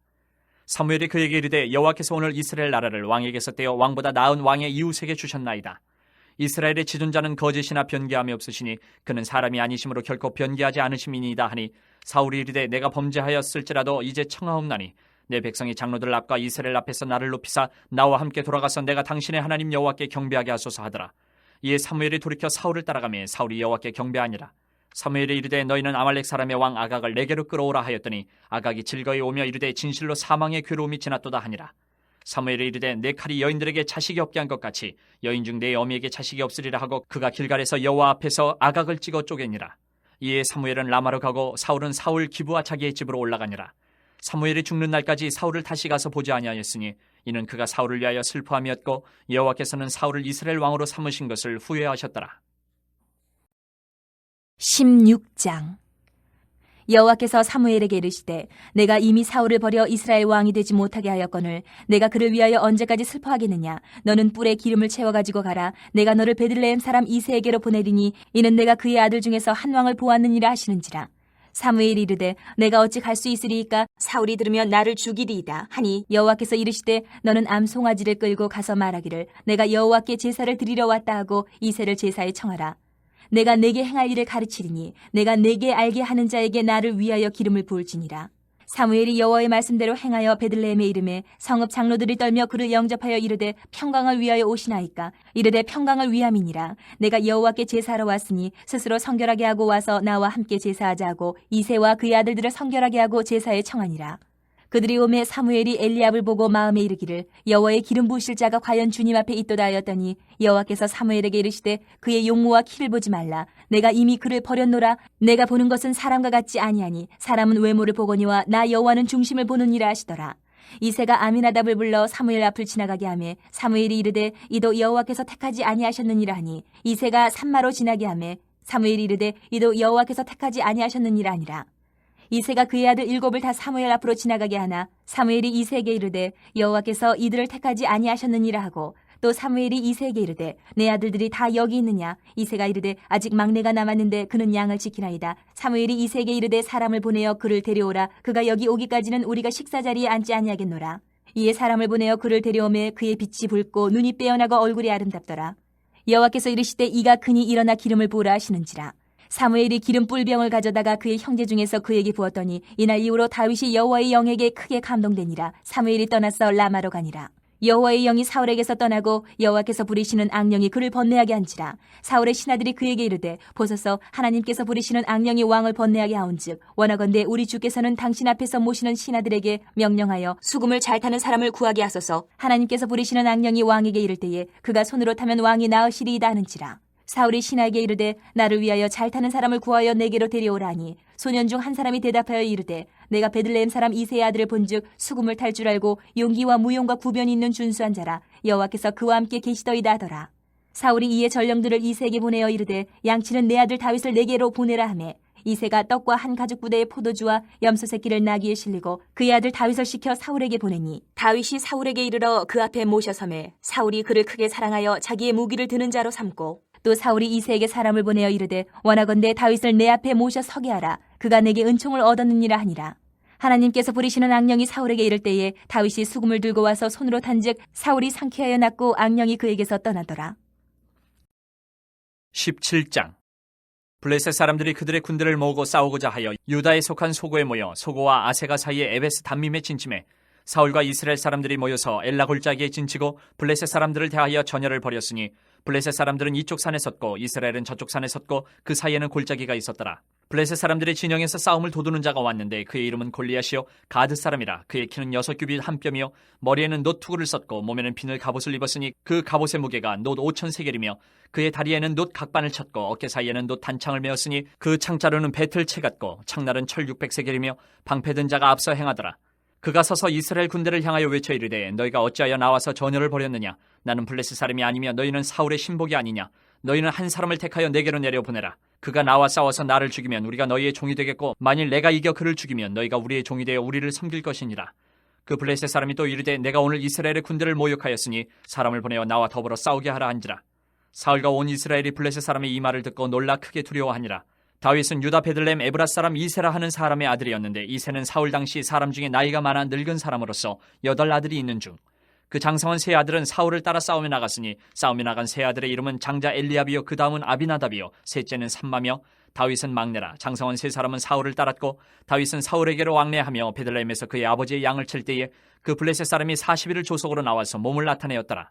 사무엘이 그에게 이르되 여호와께서 오늘 이스라엘 나라를 왕에게서 떼어 왕보다 나은 왕의 이웃에게 주셨나이다. 이스라엘의 지존자는 거짓이나 변개함이 없으시니 그는 사람이 아니심으로 결코 변개하지 않으심이니이다 하니 사울이 이르되 내가 범죄하였을지라도 이제 청하옵나니 내 백성이 장로들 앞과 이스라엘 앞에서 나를 높이사 나와 함께 돌아가서 내가 당신의 하나님 여호와께 경배하게 하소서 하더라. 이에 사무엘이 돌이켜 사울을 따라가며 사울이 여호와께 경배하니라. 사무엘이 이르되 너희는 아말렉 사람의 왕 아각을 내게로 끌어오라 하였더니 아각이 즐거이 오며 이르되 진실로 사망의 괴로움이 지났도다 하니라. 사무엘이 이르되 내 칼이 여인들에게 자식이 없게 한 것 같이 여인 중 내 어미에게 자식이 없으리라 하고 그가 길갈에서 여호와 앞에서 아각을 찍어 쪼개니라. 이에 사무엘은 라마로 가고 사울은 사울 기브와 자기의 집으로 올라가니라. 사무엘이 죽는 날까지 사울을 다시 가서 보지 아니하였으니 이는 그가 사울을 위하여 슬퍼함이었고 여호와께서는 사울을 이스라엘 왕으로 삼으신 것을 후회하셨더라. 16장. 여호와께서 사무엘에게 이르시되 내가 이미 사울을 버려 이스라엘 왕이 되지 못하게 하였거늘 내가 그를 위하여 언제까지 슬퍼하겠느냐. 너는 뿔에 기름을 채워가지고 가라. 내가 너를 베들레헴 사람 이새에게로 보내리니 이는 내가 그의 아들 중에서 한 왕을 보았느니라 하시는지라. 사무엘이 이르되 내가 어찌 갈 수 있으리이까. 사울이 들으면 나를 죽이리이다 하니 여호와께서 이르시되 너는 암송아지를 끌고 가서 말하기를 내가 여호와께 제사를 드리러 왔다 하고 이새를 제사에 청하라. 내가 내게 행할 일을 가르치리니 내가 내게 알게 하는 자에게 나를 위하여 기름을 부을지니라. 사무엘이 여호와의 말씀대로 행하여 베들레헴에 이르매 성읍 장로들이 떨며 그를 영접하여 이르되 평강을 위하여 오시나이까. 이르되 평강을 위함이니라. 내가 여호와께 제사하러 왔으니 스스로 성결하게 하고 와서 나와 함께 제사하자 하고 이새와 그의 아들들을 성결하게 하고 제사에 청하니라. 그들이 오매 사무엘이 엘리압을 보고 마음에 이르기를 여호와의 기름 부으실 자가 과연 주님 앞에 있도다 하였더니 여호와께서 사무엘에게 이르시되 그의 용모와 키를 보지 말라. 내가 이미 그를 버렸노라. 내가 보는 것은 사람과 같지 아니하니 사람은 외모를 보거니와 나 여호와는 중심을 보느니라 하시더라. 이새가 아미나답을 불러 사무엘 앞을 지나가게 하매 사무엘이 이르되 이도 여호와께서 택하지 아니하셨느니라 하니 이새가 산마로 지나게 하매 사무엘이 이르되 이도 여호와께서 택하지 아니하셨느니라 하니라. 이새가 그의 아들 7을 다 사무엘 앞으로 지나가게 하나 사무엘이 이새에게 이르되 여호와께서 이들을 택하지 아니하셨느니라 하고 또 사무엘이 이새에게 이르되 내 아들들이 다 여기 있느냐. 이새가 이르되 아직 막내가 남았는데 그는 양을 지키나이다. 사무엘이 이새에게 이르되 사람을 보내어 그를 데려오라. 그가 여기 오기까지는 우리가 식사 자리에 앉지 아니하겠노라. 이에 사람을 보내어 그를 데려오매 그의 빛이 붉고 눈이 빼어나고 얼굴이 아름답더라. 여호와께서 이르시되 이가 크니 일어나 기름을 부으라 하시는지라. 사무엘이 기름 뿔병을 가져다가 그의 형제 중에서 그에게 부었더니 이날 이후로 다윗이 여호와의 영에게 크게 감동되니라. 사무엘이 떠나서 라마로 가니라. 여호와의 영이 사울에게서 떠나고 여호와께서 부리시는 악령이 그를 번뇌하게 한지라. 사울의 신하들이 그에게 이르되 보소서 하나님께서 부리시는 악령이 왕을 번뇌하게 하온즉 원하건대 우리 주께서는 당신 앞에서 모시는 신하들에게 명령하여 수금을 잘 타는 사람을 구하게 하소서. 하나님께서 부리시는 악령이 왕에게 이를 때에 그가 손으로 타면 왕이 나으시리이다 하는지라. 사울이 신하에게 이르되 나를 위하여 잘 타는 사람을 구하여 내게로 데려오라 하니 소년 중 한 사람이 대답하여 이르되 내가 베들레헴 사람 이새의 아들을 본즉 수금을 탈 줄 알고 용기와 무용과 구변이 있는 준수한 자라. 여호와께서 그와 함께 계시더이다 하더라. 사울이 이에 전령들을 이새에게 보내어 이르되 양치는 내 아들 다윗을 내게로 보내라 하매 이새가 떡과 한 가죽 부대의 포도주와 염소 새끼를 나귀에 실리고 그의 아들 다윗을 시켜 사울에게 보내니 다윗이 사울에게 이르러 그 앞에 모셔서매 사울이 그를 크게 사랑하여 자기의 무기를 드는 자로 삼고 또 사울이 이새에게 사람을 보내어 이르되 원하건대 다윗을 내 앞에 모셔 서게 하라. 그가 내게 은총을 얻었느니라 하니라. 하나님께서 부리시는 악령이 사울에게 이를 때에 다윗이 수금을 들고 와서 손으로 탄즉 사울이 상쾌하여 났고 악령이 그에게서 떠나더라. 17장. 블레셋 사람들이 그들의 군대를 모으고 싸우고자 하여 유다에 속한 소고에 모여 소고와 아세가 사이에 에베스 담밈에 진침해 사울과 이스라엘 사람들이 모여서 엘라 골짜기에 진치고 블레셋 사람들을 대하여 전열을 벌였으니 블레셋 사람들은 이쪽 산에 섰고 이스라엘은 저쪽 산에 섰고 그 사이에는 골짜기가 있었더라. 블레셋 사람들의 진영에서 싸움을 도두는 자가 왔는데 그의 이름은 골리앗이요 가드 사람이라. 그의 키는 6규빗 한 뼘이요 머리에는 놋 투구를 썼고 몸에는 비늘 갑옷을 입었으니 그 갑옷의 무게가 놋 5,000세겔이며 그의 다리에는 놋 각반을 쳤고 어깨 사이에는 놋 단창을 메었으니 그 창자루는 배틀채 같고 창날은 철 600세겔이며 방패든 자가 앞서 행하더라. 그가 서서 이스라엘 군대를 향하여 외쳐 이르되 너희가 어찌하여 나와서 전열을 벌였느냐. 나는 블레셋 사람이 아니며 너희는 사울의 신복이 아니냐. 너희는 한 사람을 택하여 내게로 내려보내라. 그가 나와 싸워서 나를 죽이면 우리가 너희의 종이 되겠고 만일 내가 이겨 그를 죽이면 너희가 우리의 종이 되어 우리를 섬길 것이니라. 그 블레셋 사람이 또 이르되 내가 오늘 이스라엘의 군대를 모욕하였으니 사람을 보내어 나와 더불어 싸우게 하라 한지라. 사울과 온 이스라엘이 블레셋 사람의 이 말을 듣고 놀라 크게 두려워하니라. 다윗은 유다 베들레헴 에브라 사람 이세라 하는 사람의 아들이었는데 이세는 사울 당시 사람 중에 나이가 많아 늙은 사람으로서 8 아들이 있는 중 그 장성한 세 아들은 사울을 따라 싸움에 나갔으니 싸움에 나간 세 아들의 이름은 장자 엘리압이요 그 다음은 아비나답이요 셋째는 삼마며 다윗은 막내라. 장성한 세 사람은 사울을 따랐고 다윗은 사울에게로 왕래하며 베들레헴에서 그의 아버지의 양을 칠 때에 그 블레셋 사람이 40일을 조속으로 나와서 몸을 나타내었더라.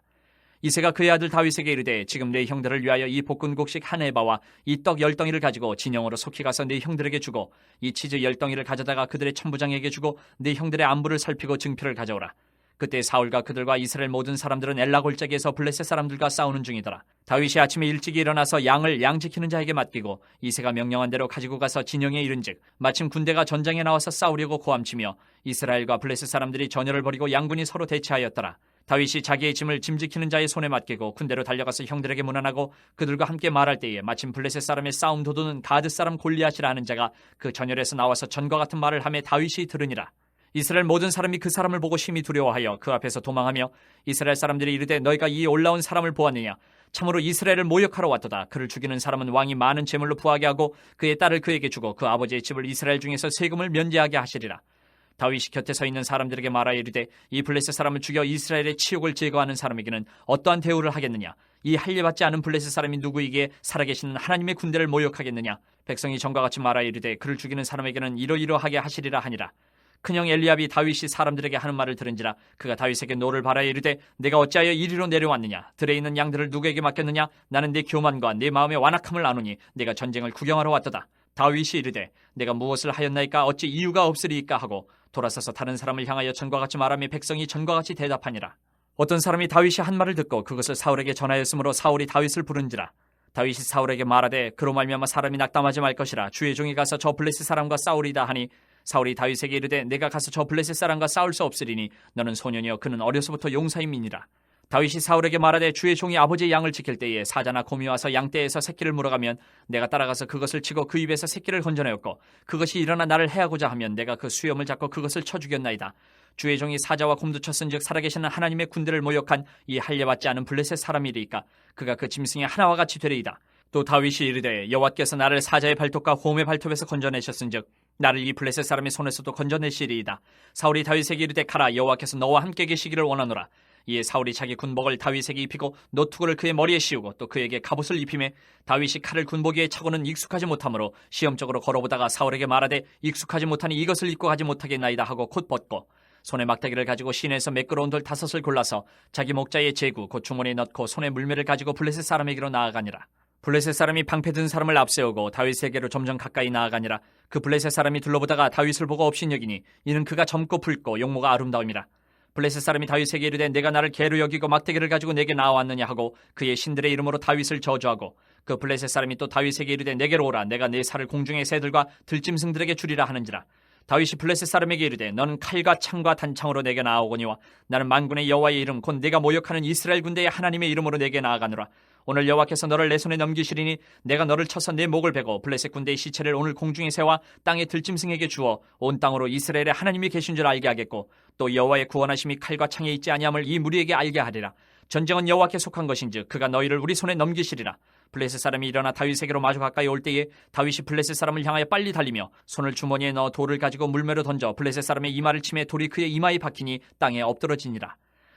이새가 그의 아들 다윗에게 이르되 지금 내 형들을 위하여 이 볶은곡식 한 에바와 이 떡 10덩이를 가지고 진영으로 속히 가서 네 형들에게 주고 이 치즈 10덩이를 가져다가 그들의 천부장에게 주고 네 형들의 안부를 살피고 증표를 가져오라. 그때 사울과 그들과 이스라엘 모든 사람들은 엘라 골짜기에서 블레셋 사람들과 싸우는 중이더라. 다윗이 아침에 일찍 일어나서 양을 양 지키는 자에게 맡기고 이새가 명령한 대로 가지고 가서 진영에 이른즉 마침 군대가 전장에 나와서 싸우려고 고함치며 이스라엘과 블레셋 사람들이 전열을 벌이고 양군이 서로 대치하였더라. 다윗이 자기의 짐을 짐 지키는 자의 손에 맡기고 군대로 달려가서 형들에게 문안하고 그들과 함께 말할 때에 마침 블레셋 사람의 싸움 도두는 가드 사람 골리앗이라 하는 자가 그 전열에서 나와서 전과 같은 말을 하며 다윗이 들으니라. 이스라엘 모든 사람이 그 사람을 보고 심히 두려워하여 그 앞에서 도망하며 이스라엘 사람들이 이르되 너희가 이 올라온 사람을 보았느냐. 참으로 이스라엘을 모욕하러 왔도다. 그를 죽이는 사람은 왕이 많은 재물로 부하게 하고 그의 딸을 그에게 주고 그 아버지의 집을 이스라엘 중에서 세금을 면제하게 하시리라. 다윗이 곁에 서 있는 사람들에게 말하여 이르되 이 블레셋 사람을 죽여 이스라엘의 치욕을 제거하는 사람에게는 어떠한 대우를 하겠느냐. 이 할례받지 않은 블레셋 사람이 누구이기에 살아계시는 하나님의 군대를 모욕하겠느냐. 백성이 전과 같이 말하여 이르되 그를 죽이는 사람에게는 이러이러하게 하시리라 하니라. 큰형 엘리압이 다윗이 사람들에게 하는 말을 들은지라 그가 다윗에게 노를 바라여 이르되 내가 어찌하여 이리로 내려왔느냐 들에 있는 양들을 누구에게 맡겼느냐 나는 네 교만과 네 마음의 완악함을 아노니 내가 전쟁을 구경하러 왔도다. 다윗이 이르되 내가 무엇을 하였나이까 어찌 이유가 없으리이까 하고 돌아서서 다른 사람을 향하여 전과 같이 말하며 백성이 전과 같이 대답하니라. 어떤 사람이 다윗이 한 말을 듣고 그것을 사울에게 전하였으므로 사울이 다윗을 부른지라. 다윗이 사울에게 말하되 그로 말미암아 사람이 낙담하지 말 것이라 주의 종이 가서 저 블레셋 사람과 싸우리다 하니 사울이 다윗에게 이르되 내가 가서 저 블레셋 사람과 싸울 수 없으리니 너는 소년이여 그는 어려서부터 용사임이니라. 다윗이 사울에게 말하되 주의 종이 아버지의 양을 지킬 때에 사자나 곰이 와서 양떼에서 새끼를 물어가면 내가 따라가서 그것을 치고 그 입에서 새끼를 건져내었고 그것이 일어나 나를 해하고자 하면 내가 그 수염을 잡고 그것을 쳐 죽였나이다. 주의 종이 사자와 곰도 쳤은즉 살아계시는 하나님의 군대를 모욕한 이 할례받지 않은 블레셋 사람이리이까 그가 그 짐승의 하나와 같이 되리이다. 또 다윗이 이르되 여호와께서 나를 사자의 발톱과 곰의 발톱에서 건져내셨은즉 나를 이 블레셋 사람의 손에서도 건져내시리이다. 사울이 다윗에게 이르되 가라 여호와께서 너와 함께 계시기를 원하노라. 이에 사울이 자기 군복을 다윗에게 입히고 노투구를 그의 머리에 씌우고 또 그에게 갑옷을 입히매 다윗이 칼을 군복위에 차고는 익숙하지 못하므로 시험적으로 걸어보다가 사울에게 말하되 익숙하지 못하니 이것을 입고 가지 못하겠나이다 하고 곧 벗고 손에 막대기를 가지고 시내에서 매끄러운 돌 5을 골라서 자기 목자의 제구 곧 주머니에 넣고 손에 물매를 가지고 블레셋 사람에게로 나아가니라. 블레셋 사람이 방패 든 사람을 앞세우고 다윗에게로 점점 가까이 나아가니라. 그 블레셋 사람이 둘러보다가 다윗을 보고 업신여기니 이는 그가 젊고 붉고 용모가 아름다움이라. 블레셋 사람이 다윗에게 이르되 내가 나를 개로 여기고 막대기를 가지고 내게 나왔느냐 하고 그의 신들의 이름으로 다윗을 저주하고 그 블레셋 사람이 또 다윗에게 이르되 내게로 오라 내가 내 살을 공중의 새들과 들짐승들에게 주리라 하는지라. 다윗이 블레셋 사람에게 이르되 너는 칼과 창과 단창으로 내게 나아오거니와 나는 만군의 여호와의 이름 곧 내가 모욕하는 이스라엘 군대의 하나님의 이름으로 내게 나아가노라. 오늘 여호와께서 너를 내 손에 넘기시리니 내가 너를 쳐서 내 목을 베고 블레셋 군대의 시체를 오늘 공중에 세워 땅의 들짐승에게 주어 온 땅으로 이스라엘의 하나님이 계신 줄 알게 하겠고 또 여호와의 구원하심이 칼과 창에 있지 아니함을 이 무리에게 알게 하리라. 전쟁은 여호와께 속한 것인즉 그가 너희를 우리 손에 넘기시리라. 블레셋 사람이 일어나 다윗에게로 마주 가까이 올 때에 다윗이 블레셋 사람을 향하여 빨리 달리며 손을 주머니에 넣어 돌을 가지고 물매로 던져 블레셋 사람의 이마를 치매 돌이 그의 이마에 박히니 땅에 엎드러지니라.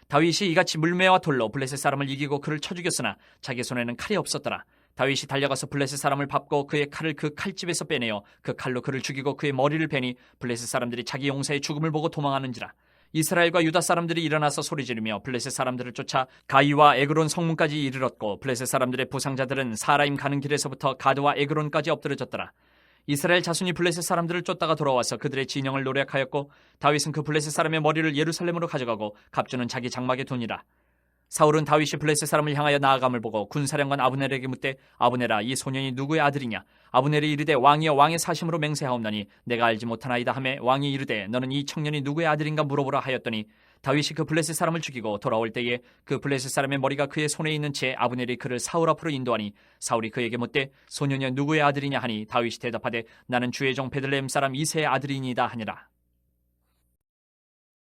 다윗이 이같이 물매와 돌로 블레셋 사람을 이기고 그를 쳐 죽였으나 자기 손에는 칼이 없었더라. 다윗이 달려가서 블레셋 사람을 밟고 그의 칼을 그 칼집에서 빼내어 그 칼로 그를 죽이고 그의 머리를 베니 블레셋 사람들이 자기 용사의 죽음을 보고 도망하는지라. 이스라엘과 유다 사람들이 일어나서 소리지르며 블레셋 사람들을 쫓아 가이와 에그론 성문까지 이르렀고 블레셋 사람들의 부상자들은 사라임 가는 길에서부터 가드와 에그론까지 엎드러졌더라. 이스라엘 자손이 블레셋 사람들을 쫓다가 돌아와서 그들의 진영을 노략하였고 다윗은 그 블레셋 사람의 머리를 예루살렘으로 가져가고 갑주는 자기 장막에 두니라. 사울은 다윗이 블레셋 사람을 향하여 나아감을 보고 군사령관 아브넬에게 묻되 아브넬아 이 소년이 누구의 아들이냐. 아브넬이 이르되 왕이여 왕의 사심으로 맹세하옵나니 내가 알지 못하나이다 하매 왕이 이르되 너는 이 청년이 누구의 아들인가 물어보라 하였더니 다윗이 그 블레셋 사람을 죽이고 돌아올 때에 그 블레셋 사람의 머리가 그의 손에 있는 채 아브넬이 그를 사울 앞으로 인도하니 사울이 그에게 묻되 소년이 누구의 아들이냐 하니 다윗이 대답하되 나는 주의 종 베들레헴 사람 이새의 아들이니이다 하니라.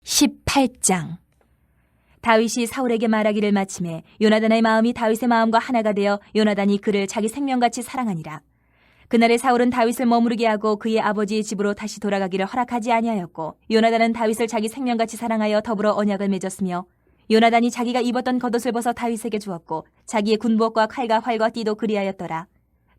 18장. 다윗이 사울에게 말하기를 마침에 요나단의 마음이 다윗의 마음과 하나가 되어 요나단이 그를 자기 생명같이 사랑하니라. 그날에 사울은 다윗을 머무르게 하고 그의 아버지의 집으로 다시 돌아가기를 허락하지 아니하였고 요나단은 다윗을 자기 생명같이 사랑하여 더불어 언약을 맺었으며 요나단이 자기가 입었던 겉옷을 벗어 다윗에게 주었고 자기의 군복과 칼과 활과 띠도 그리하였더라.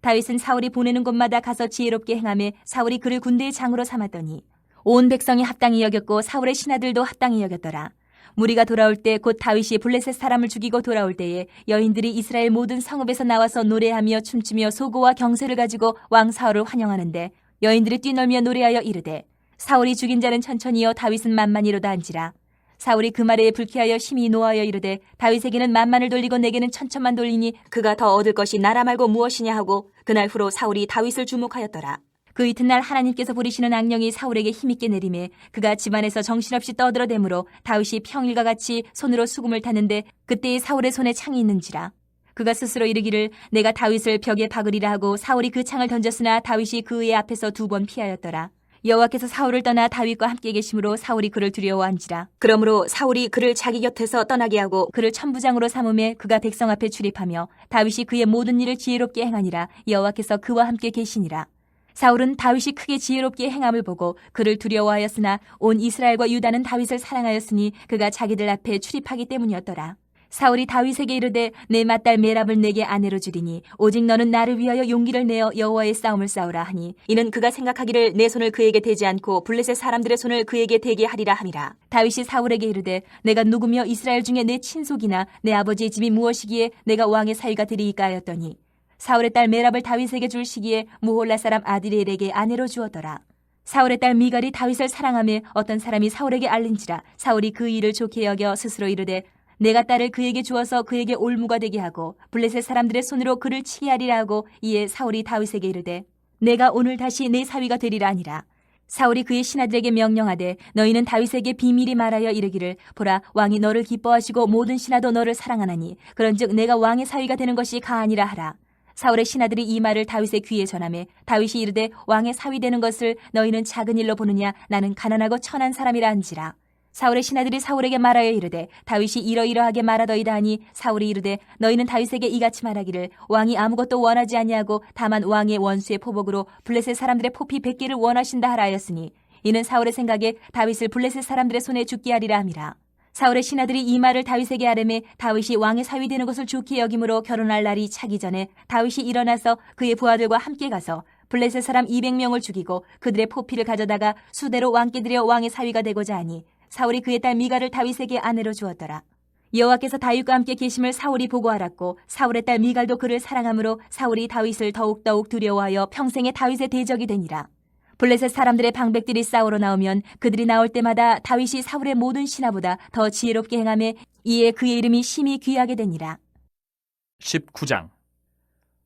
다윗은 사울이 보내는 곳마다 가서 지혜롭게 행하며 사울이 그를 군대의 장으로 삼았더니 온 백성이 합당히 여겼고 사울의 신하들도 합당히 여겼더라. 무리가 돌아올 때 곧 다윗이 블레셋 사람을 죽이고 돌아올 때에 여인들이 이스라엘 모든 성읍에서 나와서 노래하며 춤추며 소고와 경쇠를 가지고 왕 사울을 환영하는데 여인들이 뛰놀며 노래하여 이르되 사울이 죽인 자는 천천히요 다윗은 만만이로다 한지라. 사울이 그 말에 불쾌하여 심히 노하여 이르되 다윗에게는 만만을 돌리고 내게는 천천만 돌리니 그가 더 얻을 것이 나라 말고 무엇이냐 하고 그날 후로 사울이 다윗을 주목하였더라. 그 이튿날 하나님께서 부리시는 악령이 사울에게 힘있게 내림에 그가 집안에서 정신없이 떠들어대므로 다윗이 평일과 같이 손으로 수금을 탔는데 그때에 사울의 손에 창이 있는지라. 그가 스스로 이르기를 내가 다윗을 벽에 박으리라 하고 사울이 그 창을 던졌으나 다윗이 그의 앞에서 2번 피하였더라. 여호와께서 사울을 떠나 다윗과 함께 계심으로 사울이 그를 두려워한지라. 그러므로 사울이 그를 자기 곁에서 떠나게 하고 그를 천부장으로 삼음에 그가 백성 앞에 출입하며 다윗이 그의 모든 일을 지혜롭게 행하니라. 여호와께서 그와 함께 계시니라. 사울은 다윗이 크게 지혜롭게 행함을 보고 그를 두려워하였으나 온 이스라엘과 유다는 다윗을 사랑하였으니 그가 자기들 앞에 출입하기 때문이었더라. 사울이 다윗에게 이르되 내 맏딸 메랍을 내게 아내로 주리니 오직 너는 나를 위하여 용기를 내어 여호와의 싸움을 싸우라 하니 이는 그가 생각하기를 내 손을 그에게 대지 않고 블레셋 사람들의 손을 그에게 대게 하리라 함이라. 다윗이 사울에게 이르되 내가 누구며 이스라엘 중에 내 친속이나 내 아버지의 집이 무엇이기에 내가 왕의 사위가 되리이까 하였더니 사울의 딸 메랍을 다윗에게 줄 시기에 무홀라 사람 아드리엘에게 아내로 주었더라. 사울의 딸 미갈이 다윗을 사랑하며 어떤 사람이 사울에게 알린지라 사울이 그 일을 좋게 여겨 스스로 이르되 내가 딸을 그에게 주어서 그에게 올무가 되게 하고 블레셋 사람들의 손으로 그를 치게 하리라 하고 이에 사울이 다윗에게 이르되 내가 오늘 다시 내 사위가 되리라 하니라. 사울이 그의 신하들에게 명령하되 너희는 다윗에게 비밀히 말하여 이르기를 보라 왕이 너를 기뻐하시고 모든 신하도 너를 사랑하나니 그런즉 내가 왕의 사위가 되는 것이 가아니라 하라. 사울의 신하들이 이 말을 다윗의 귀에 전하매 다윗이 이르되 왕의 사위 되는 것을 너희는 작은 일로 보느냐 나는 가난하고 천한 사람이라 한지라. 사울의 신하들이 사울에게 말하여 이르되 다윗이 이러이러하게 말하더이다 하니 사울이 이르되 너희는 다윗에게 이같이 말하기를 왕이 아무것도 원하지 아니하고 다만 왕의 원수의 포복으로 블레셋 사람들의 포피 100개를 원하신다 하라 하였으니 이는 사울의 생각에 다윗을 블레셋 사람들의 손에 죽게 하리라 함이라. 사울의 신하들이 이 말을 다윗에게 하려매 다윗이 왕의 사위 되는 것을 좋게 여김으로 결혼할 날이 차기 전에 다윗이 일어나서 그의 부하들과 함께 가서 블레셋 사람 200명을 죽이고 그들의 포피를 가져다가 수대로 왕께 드려 왕의 사위가 되고자 하니 사울이 그의 딸 미갈을 다윗에게 아내로 주었더라. 여호와께서 다윗과 함께 계심을 사울이 보고 알았고 사울의 딸 미갈도 그를 사랑하므로 사울이 다윗을 더욱더욱 두려워하여 평생에 다윗의 대적이 되니라. 블레셋 사람들의 방백들이 싸우러 나오면 그들이 나올 때마다 다윗이 사울의 모든 신하보다 더 지혜롭게 행하며 이에 그의 이름이 심히 귀하게 되니라. 19장.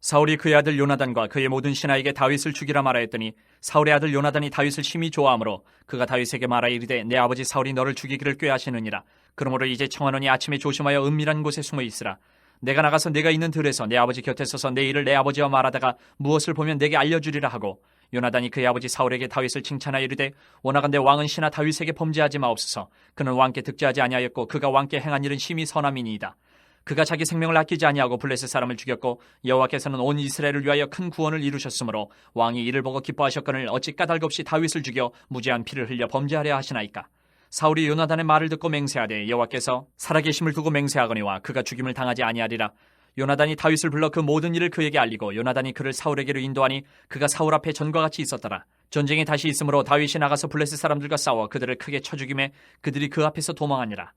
사울이 그의 아들 요나단과 그의 모든 신하에게 다윗을 죽이라 말하였더니 사울의 아들 요나단이 다윗을 심히 좋아하므로 그가 다윗에게 말하여 이르되 내 아버지 사울이 너를 죽이기를 꾀하시느니라. 그러므로 이제 청하노니 아침에 조심하여 은밀한 곳에 숨어 있으라. 내가 나가서 내가 있는 들에서 내 아버지 곁에 서서 내 일을 내 아버지와 말하다가 무엇을 보면 내게 알려주리라 하고 요나단이 그의 아버지 사울에게 다윗을 칭찬하여 이르되 원하건대 왕은 신하 다윗에게 범죄하지 마옵소서. 그는 왕께 득죄하지 아니하였고 그가 왕께 행한 일은 심히 선함이니이다. 그가 자기 생명을 아끼지 아니하고 블레셋 사람을 죽였고 여호와께서는 온 이스라엘을 위하여 큰 구원을 이루셨으므로 왕이 이를 보고 기뻐하셨거늘 어찌 까닭없이 다윗을 죽여 무죄한 피를 흘려 범죄하려 하시나이까. 사울이 요나단의 말을 듣고 맹세하되 여호와께서 살아계심을 두고 맹세하거니와 그가 죽임을 당하지 아니하리라. 요나단이 다윗을 불러 그 모든 일을 그에게 알리고 요나단이 그를 사울에게로 인도하니 그가 사울 앞에 전과 같이 있었더라. 전쟁이 다시 있으므로 다윗이 나가서 블레셋 사람들과 싸워 그들을 크게 쳐 죽이매 그들이 그 앞에서 도망하니라.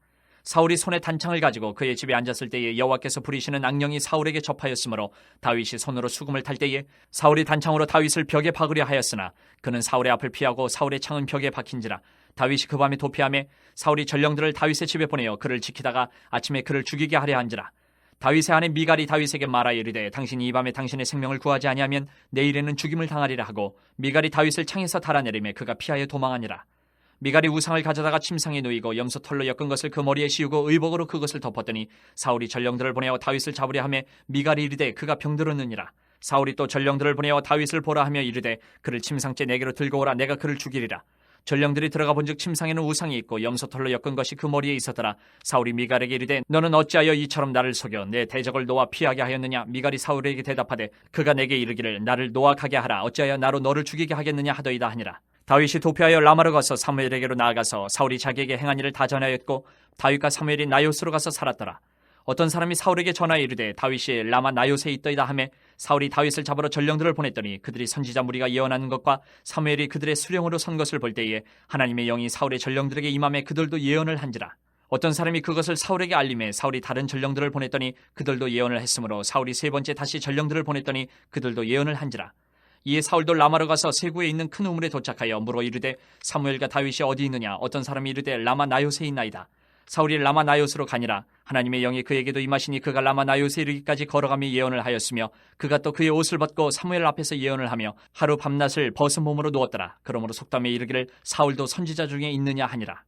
사울이 손에 단창을 가지고 그의 집에 앉았을 때에 여호와께서 부리시는 악령이 사울에게 접하였으므로 다윗이 손으로 수금을 탈 때에 사울이 단창으로 다윗을 벽에 박으려 하였으나 그는 사울의 앞을 피하고 사울의 창은 벽에 박힌지라. 다윗이 그 밤에 도피하매 사울이 전령들을 다윗의 집에 보내어 그를 지키다가 아침에 그를 죽이게 하려 한지라. 다윗의 아내 미갈이 다윗에게 말하여 이르되 당신이 이 밤에 당신의 생명을 구하지 아니하면 내일에는 죽임을 당하리라 하고 미갈이 다윗을 창에서 달아내리매 그가 피하여 도망하니라. 미갈이 우상을 가져다가 침상에 누이고 염소 털로 엮은 것을 그 머리에 씌우고 의복으로 그것을 덮었더니 사울이 전령들을 보내어 다윗을 잡으려 하며 미갈이 이르되 그가 병들었느니라. 사울이 또 전령들을 보내어 다윗을 보라 하며 이르되 그를 침상째 내게로 들고 오라. 내가 그를 죽이리라. 전령들이 들어가 본즉 침상에는 우상이 있고 염소 털로 엮은 것이 그 머리에 있었더라. 사울이 미갈에게 이르되 너는 어찌하여 이처럼 나를 속여 내 대적을 놓아 피하게 하였느냐. 미갈이 사울에게 대답하되 그가 내게 이르기를 나를 놓아 가게 하라. 어찌하여 나로 너를 죽이게 하겠느냐 하더이다 하니라. 다윗이 도피하여 라마로 가서 사무엘에게로 나아가서 사울이 자기에게 행한 일을 다 전하였고 다윗과 사무엘이 나요스로 가서 살았더라. 어떤 사람이 사울에게 전하여 이르되 다윗이 라마 나요스에 있더이다 하매 사울이 다윗을 잡으러 전령들을 보냈더니 그들이 선지자 무리가 예언하는 것과 사무엘이 그들의 수령으로 선 것을 볼 때에 하나님의 영이 사울의 전령들에게 임함에 그들도 예언을 한지라. 어떤 사람이 그것을 사울에게 알림해 사울이 다른 전령들을 보냈더니 그들도 예언을 했으므로 사울이 세 번째 다시 전령들을 보냈더니 그들도 예언을 한지라. 이에 사울도 라마로 가서 세구에 있는 큰 우물에 도착하여 물어 이르되 사무엘과 다윗이 어디 있느냐. 어떤 사람이 이르되 라마 나요스에 있나이다. 사울이 라마 나요스로 가니라. 하나님의 영이 그에게도 임하시니 그가 라마 나요스에 이르기까지 걸어가며 예언을 하였으며 그가 또 그의 옷을 벗고 사무엘 앞에서 예언을 하며 하루 밤낮을 벗은 몸으로 누웠더라. 그러므로 속담에 이르기를 사울도 선지자 중에 있느냐 하니라.